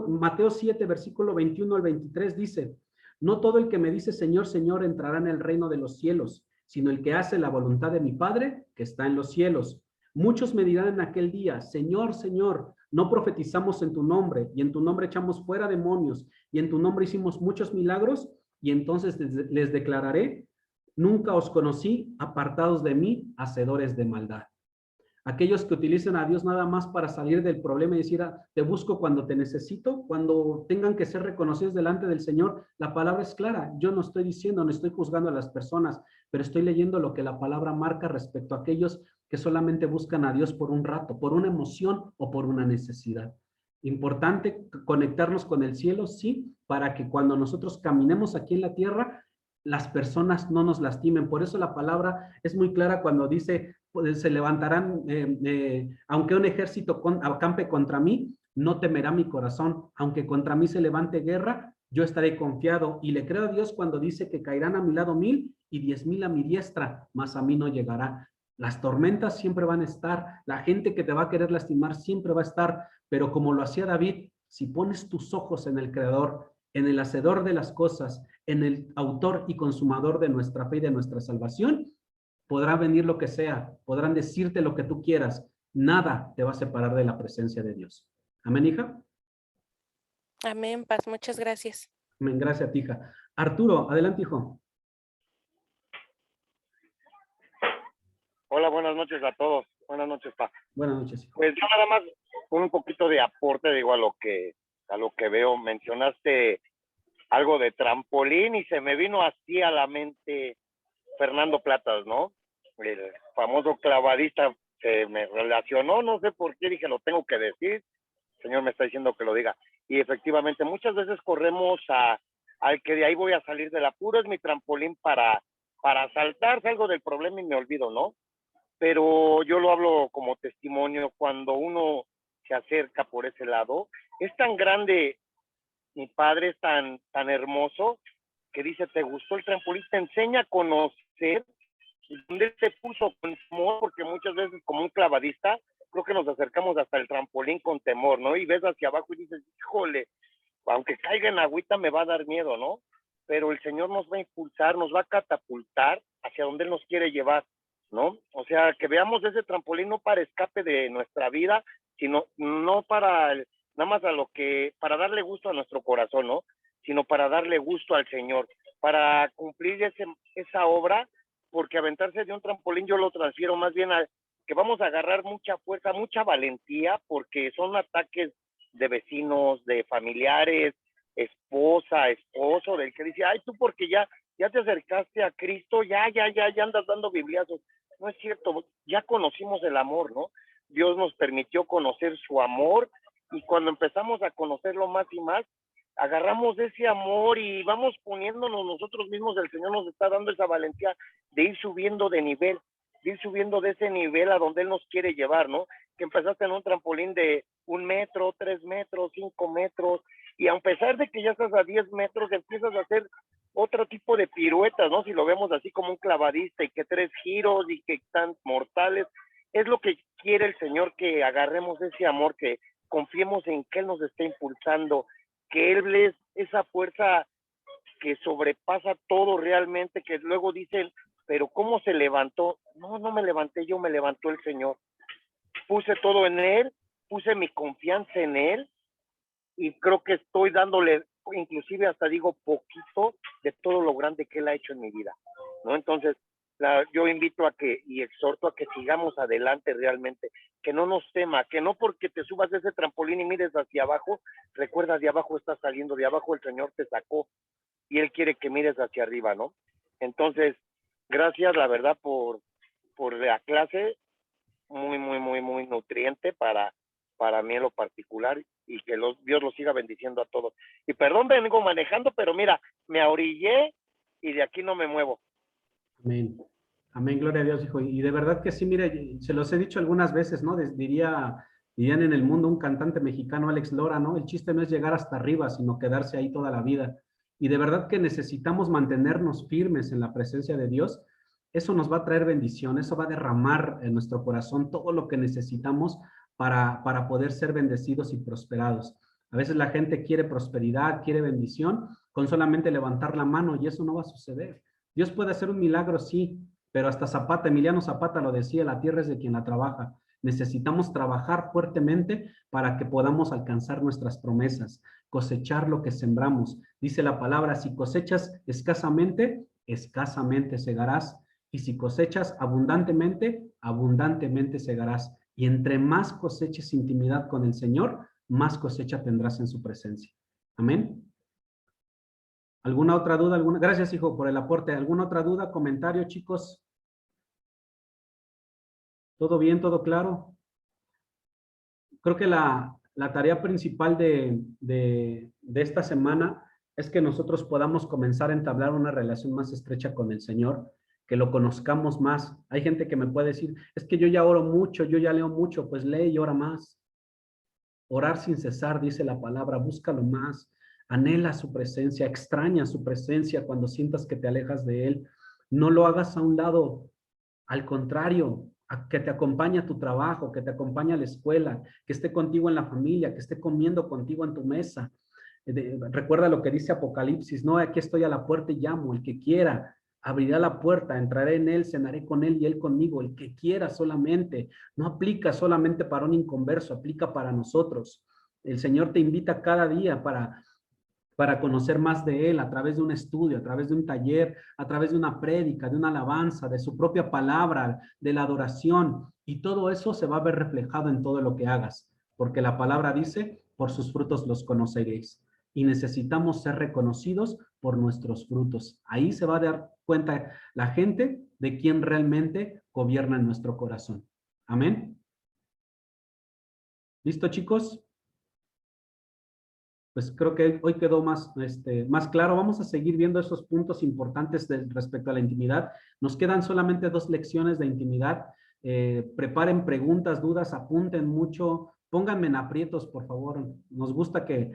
Mateo 7, versículo 21 al 23 dice, no todo el que me dice Señor, Señor entrará en el reino de los cielos, sino el que hace la voluntad de mi Padre que está en los cielos. Muchos me dirán en aquel día, Señor, Señor, no profetizamos en tu nombre, y en tu nombre echamos fuera demonios, y en tu nombre hicimos muchos milagros, y entonces les declararé, nunca os conocí, apartados de mí, hacedores de maldad. Aquellos que utilicen a Dios nada más para salir del problema y decir, te busco cuando te necesito, cuando tengan que ser reconocidos delante del Señor, la palabra es clara. Yo no estoy diciendo, no estoy juzgando a las personas, pero estoy leyendo lo que la palabra marca respecto a aquellos que solamente buscan a Dios por un rato, por una emoción o por una necesidad. Importante conectarnos con el cielo, sí, para que cuando nosotros caminemos aquí en la tierra, las personas no nos lastimen. Por eso la palabra es muy clara cuando dice, se levantarán, aunque un ejército acampe contra mí, no temerá mi corazón, aunque contra mí se levante guerra, yo estaré confiado y le creo a Dios cuando dice que caerán a mi lado 1000 y 10,000 a mi diestra, mas a mí no llegará. Las tormentas siempre van a estar, la gente que te va a querer lastimar siempre va a estar, pero como lo hacía David, si pones tus ojos en el Creador, en el hacedor de las cosas, en el autor y consumador de nuestra fe y de nuestra salvación, podrá venir lo que sea, podrán decirte lo que tú quieras, nada te va a separar de la presencia de Dios. Amén, hija. Amén, Paz. Muchas gracias. Amén, gracias a ti, hija. Arturo, adelante, hijo. Hola, buenas noches a todos. Buenas noches, Paz. Buenas noches, hijo. Pues yo nada más un poquito de aporte, digo, a lo que veo. Mencionaste algo de trampolín y se me vino así a la mente Fernando Platas, ¿no? El famoso clavadista que me relacionó, no sé por qué, dije, lo tengo que decir. El Señor me está diciendo que lo diga. Y efectivamente, muchas veces corremos al que de ahí voy a salir del apuro, es mi trampolín para saltar, salgo del problema y me olvido, ¿no? Pero yo lo hablo como testimonio, cuando uno se acerca por ese lado, es tan grande, mi padre es tan hermoso, que dice, ¿te gustó el trampolín? Te enseña a conocer dónde él te puso con temor, porque muchas veces como un clavadista, creo que nos acercamos hasta el trampolín con temor, ¿no? Y ves hacia abajo y dices, híjole, aunque caiga en agüita me va a dar miedo, ¿no? Pero el Señor nos va a impulsar, nos va a catapultar hacia donde Él nos quiere llevar, ¿no? O sea, que veamos ese trampolín no para escape de nuestra vida, sino no para nada más para darle gusto a nuestro corazón, ¿no? Sino para darle gusto al Señor, para cumplir esa obra, porque aventarse de un trampolín yo lo transfiero más bien a que vamos a agarrar mucha fuerza, mucha valentía, porque son ataques de vecinos, de familiares, esposa, esposo, del que dice, ay, tú porque ya te acercaste a Cristo, ya andas dando bibliazos. No es cierto, ya conocimos el amor, ¿no? Dios nos permitió conocer su amor, y cuando empezamos a conocerlo más y más, agarramos ese amor y vamos poniéndonos nosotros mismos. El Señor nos está dando esa valentía de ir subiendo de nivel, de ir subiendo de ese nivel a donde Él nos quiere llevar, ¿no? Que empezaste en un trampolín de 1 metro, 3 metros, 5 metros, y a pesar de que ya estás a 10 metros, empiezas a hacer otro tipo de piruetas, ¿no? Si lo vemos así como un clavadista, y que 3 giros y que están mortales. Es lo que quiere el Señor, que agarremos ese amor, que confiemos en que Él nos está impulsando, que Él es esa fuerza que sobrepasa todo realmente, que luego dicen, pero ¿cómo se levantó? No me levanté yo, me levantó el Señor. Puse todo en Él, puse mi confianza en Él, y creo que estoy dándole, inclusive hasta digo poquito, de todo lo grande que Él ha hecho en mi vida, ¿no? Entonces, yo invito y exhorto a que sigamos adelante realmente, que no nos tema, que no porque te subas de ese trampolín y mires hacia abajo, recuerda, de abajo estás saliendo, de abajo el Señor te sacó, y Él quiere que mires hacia arriba, ¿no? Entonces, gracias, la verdad, por la clase, muy, muy, muy, muy nutriente para mí en lo particular, y que Dios los siga bendiciendo a todos. Y perdón, vengo manejando, pero mira, me ahorillé y de aquí no me muevo. Amén. Amén, gloria a Dios, hijo. Y de verdad que sí, mire, se los he dicho algunas veces, ¿no? Dirían en el mundo un cantante mexicano, Alex Lora, ¿no? El chiste no es llegar hasta arriba, sino quedarse ahí toda la vida. Y de verdad que necesitamos mantenernos firmes en la presencia de Dios. Eso nos va a traer bendición, eso va a derramar en nuestro corazón todo lo que necesitamos para poder ser bendecidos y prosperados. A veces la gente quiere prosperidad, quiere bendición, con solamente levantar la mano, y eso no va a suceder. Dios puede hacer un milagro, sí, pero hasta Zapata, Emiliano Zapata lo decía, la tierra es de quien la trabaja. Necesitamos trabajar fuertemente para que podamos alcanzar nuestras promesas, cosechar lo que sembramos. Dice la palabra, si cosechas escasamente, escasamente segarás. Y si cosechas abundantemente, abundantemente segarás. Y entre más coseches intimidad con el Señor, más cosecha tendrás en su presencia. Amén. ¿Alguna otra duda? Gracias, hijo, por el aporte. ¿Alguna otra duda, comentario, chicos? ¿Todo bien? ¿Todo claro? Creo que la tarea principal de esta semana es que nosotros podamos comenzar a entablar una relación más estrecha con el Señor, que lo conozcamos más. Hay gente que me puede decir, es que yo ya oro mucho, yo ya leo mucho, pues lee y ora más. Orar sin cesar, dice la palabra, búscalo más. Anhela su presencia, extraña su presencia cuando sientas que te alejas de Él. No lo hagas a un lado, al contrario, que te acompañe a tu trabajo, que te acompañe a la escuela, que esté contigo en la familia, que esté comiendo contigo en tu mesa. Recuerda lo que dice Apocalipsis, no, aquí estoy a la puerta y llamo, el que quiera, abrirá la puerta, entraré en él, cenaré con él y él conmigo, el que quiera solamente. No aplica solamente para un inconverso, aplica para nosotros. El Señor te invita cada día para conocer más de Él a través de un estudio, a través de un taller, a través de una prédica, de una alabanza, de su propia palabra, de la adoración. Y todo eso se va a ver reflejado en todo lo que hagas, porque la palabra dice, por sus frutos los conoceréis. Y necesitamos ser reconocidos por nuestros frutos. Ahí se va a dar cuenta la gente de quién realmente gobierna en nuestro corazón. Amén. ¿Listo, chicos? Pues creo que hoy quedó más claro. Vamos a seguir viendo esos puntos importantes respecto a la intimidad. Nos quedan solamente 2 lecciones de intimidad. Preparen preguntas, dudas, apunten mucho. Pónganme en aprietos, por favor. Nos gusta que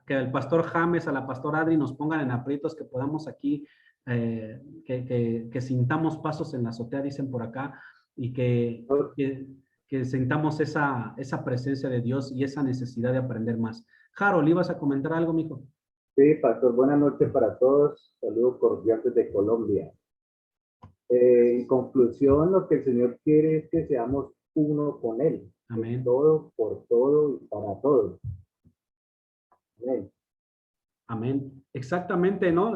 el pastor James, a la pastora Adri nos pongan en aprietos, que podamos aquí, que sintamos pasos en la azotea, dicen por acá, y que sintamos esa presencia de Dios y esa necesidad de aprender más. Harold, ¿ibas a comentar algo, mijo? Sí, pastor, buenas noches para todos. Saludos cordiales desde Colombia. En conclusión, lo que el Señor quiere es que seamos uno con Él. Amén. Todo, por todo y para todos. Amén. Amén. Exactamente, ¿no?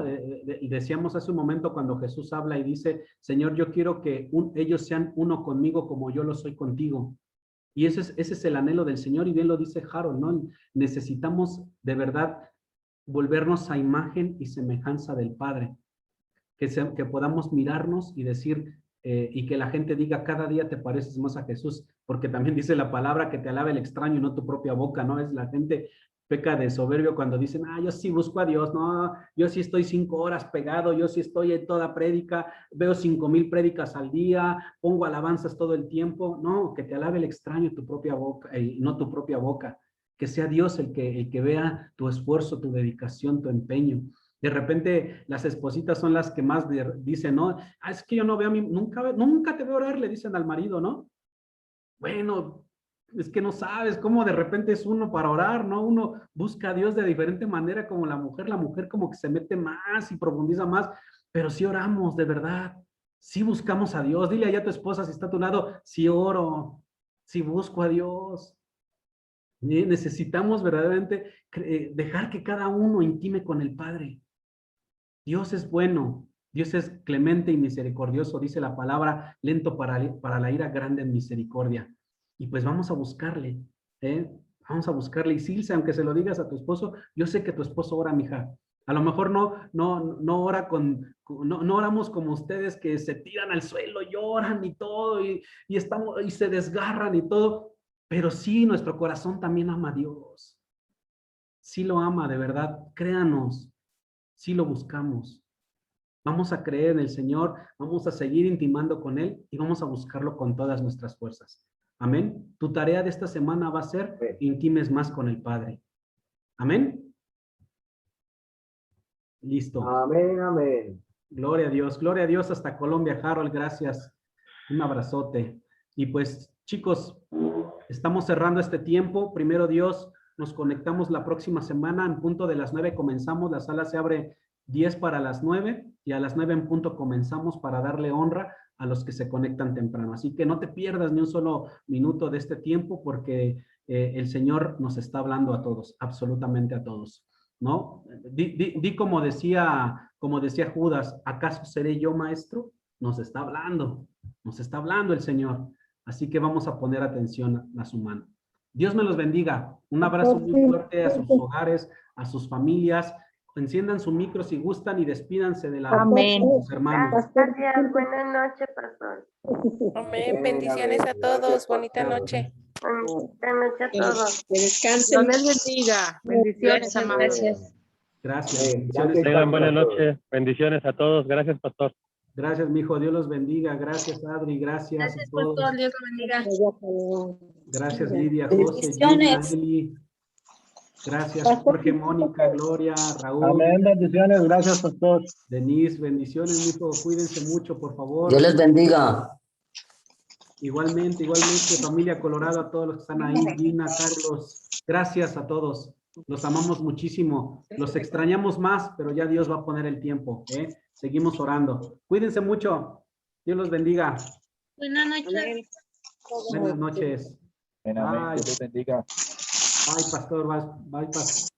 Decíamos hace un momento cuando Jesús habla y dice, Señor, yo quiero que ellos sean uno conmigo como yo lo soy contigo. Y ese es el anhelo del Señor, y bien lo dice Harold, ¿no? Necesitamos de verdad volvernos a imagen y semejanza del Padre. Que podamos mirarnos y decir, y que la gente diga, cada día te pareces más a Jesús, porque también dice la palabra que te alabe el extraño y no tu propia boca, ¿no? Es la gente peca de soberbio cuando dicen, yo sí busco a Dios, no, yo sí estoy 5 horas pegado, yo sí estoy en toda prédica, veo 5,000 prédicas al día, pongo alabanzas todo el tiempo. No, que te alabe el extraño tu propia boca, no tu propia boca, que sea Dios el que vea tu esfuerzo, tu dedicación, tu empeño. De repente las espositas son las que más dicen, ¿no? Es que yo no veo a mí, nunca te veo orar, le dicen al marido, ¿no? Bueno, es que no sabes cómo de repente es uno para orar, ¿no? Uno busca a Dios de diferente manera, como la mujer como que se mete más y profundiza más, pero sí oramos, de verdad, sí buscamos a Dios. Dile allá a tu esposa, si está a tu lado, sí oro, sí busco a Dios. Necesitamos verdaderamente dejar que cada uno intime con el Padre. Dios es bueno, Dios es clemente y misericordioso, dice la palabra, lento para la ira, grande en misericordia. Y pues vamos a buscarle, vamos a buscarle. Y Silce, aunque se lo digas a tu esposo, yo sé que tu esposo ora, mija. A lo mejor no ora no oramos como ustedes, que se tiran al suelo, lloran y todo, y se desgarran y todo, pero sí, nuestro corazón también ama a Dios. Sí lo ama, de verdad, créanos. Sí lo buscamos. Vamos a creer en el Señor, vamos a seguir intimando con Él y vamos a buscarlo con todas nuestras fuerzas. Amén. Tu tarea de esta semana va a ser intimes más con el Padre. Amén. Listo. Amén, amén. Gloria a Dios hasta Colombia, Harold, gracias. Un abrazote. Y pues, chicos, estamos cerrando este tiempo. Primero Dios, nos conectamos la próxima semana, en punto de las 9 comenzamos, la sala se abre 10 para las 9 y a las 9 en punto comenzamos para darle honra a los que se conectan temprano. Así que no te pierdas ni un solo minuto de este tiempo, porque el Señor nos está hablando a todos, absolutamente a todos, ¿no? Di como decía Judas, ¿acaso seré yo maestro? Nos está hablando el Señor. Así que vamos a poner atención a su mano. Dios me los bendiga. Un abrazo muy fuerte a sus hogares, a sus familias. Enciendan su micro si gustan y despídanse de sus hermanos. Gracias. Buenas noches, pastor. Amén. Bendiciones a todos. Bonita noche. Buenas noches a todos. Que descansen. Dios les bendiga. Bendiciones, amados. Gracias. Gracias. Tengan buena noche. Bendiciones a todos. Gracias, pastor. Gracias, mijo. Dios los bendiga. Gracias, Adri. Gracias, Gracias, a todos. pastor. Dios lo bendiga. Gracias, Lidia, José, Gina, Bendiciones. Eli. Gracias, Jorge, Mónica, Gloria, Raúl, Amén, bendiciones, gracias, pastor. Denise. Bendiciones, mijo. Cuídense mucho, por favor. Dios les bendiga. Igualmente, familia Colorado, a todos los que están ahí, Gina, Carlos, gracias a todos. Los amamos muchísimo. Los extrañamos más, pero ya Dios va a poner el tiempo, ¿eh? Seguimos orando. Cuídense mucho. Dios los bendiga. Buenas noches. Buenas noches. Amén, Bye. Dios les bendiga. Bye, pastor. Bye, pastor.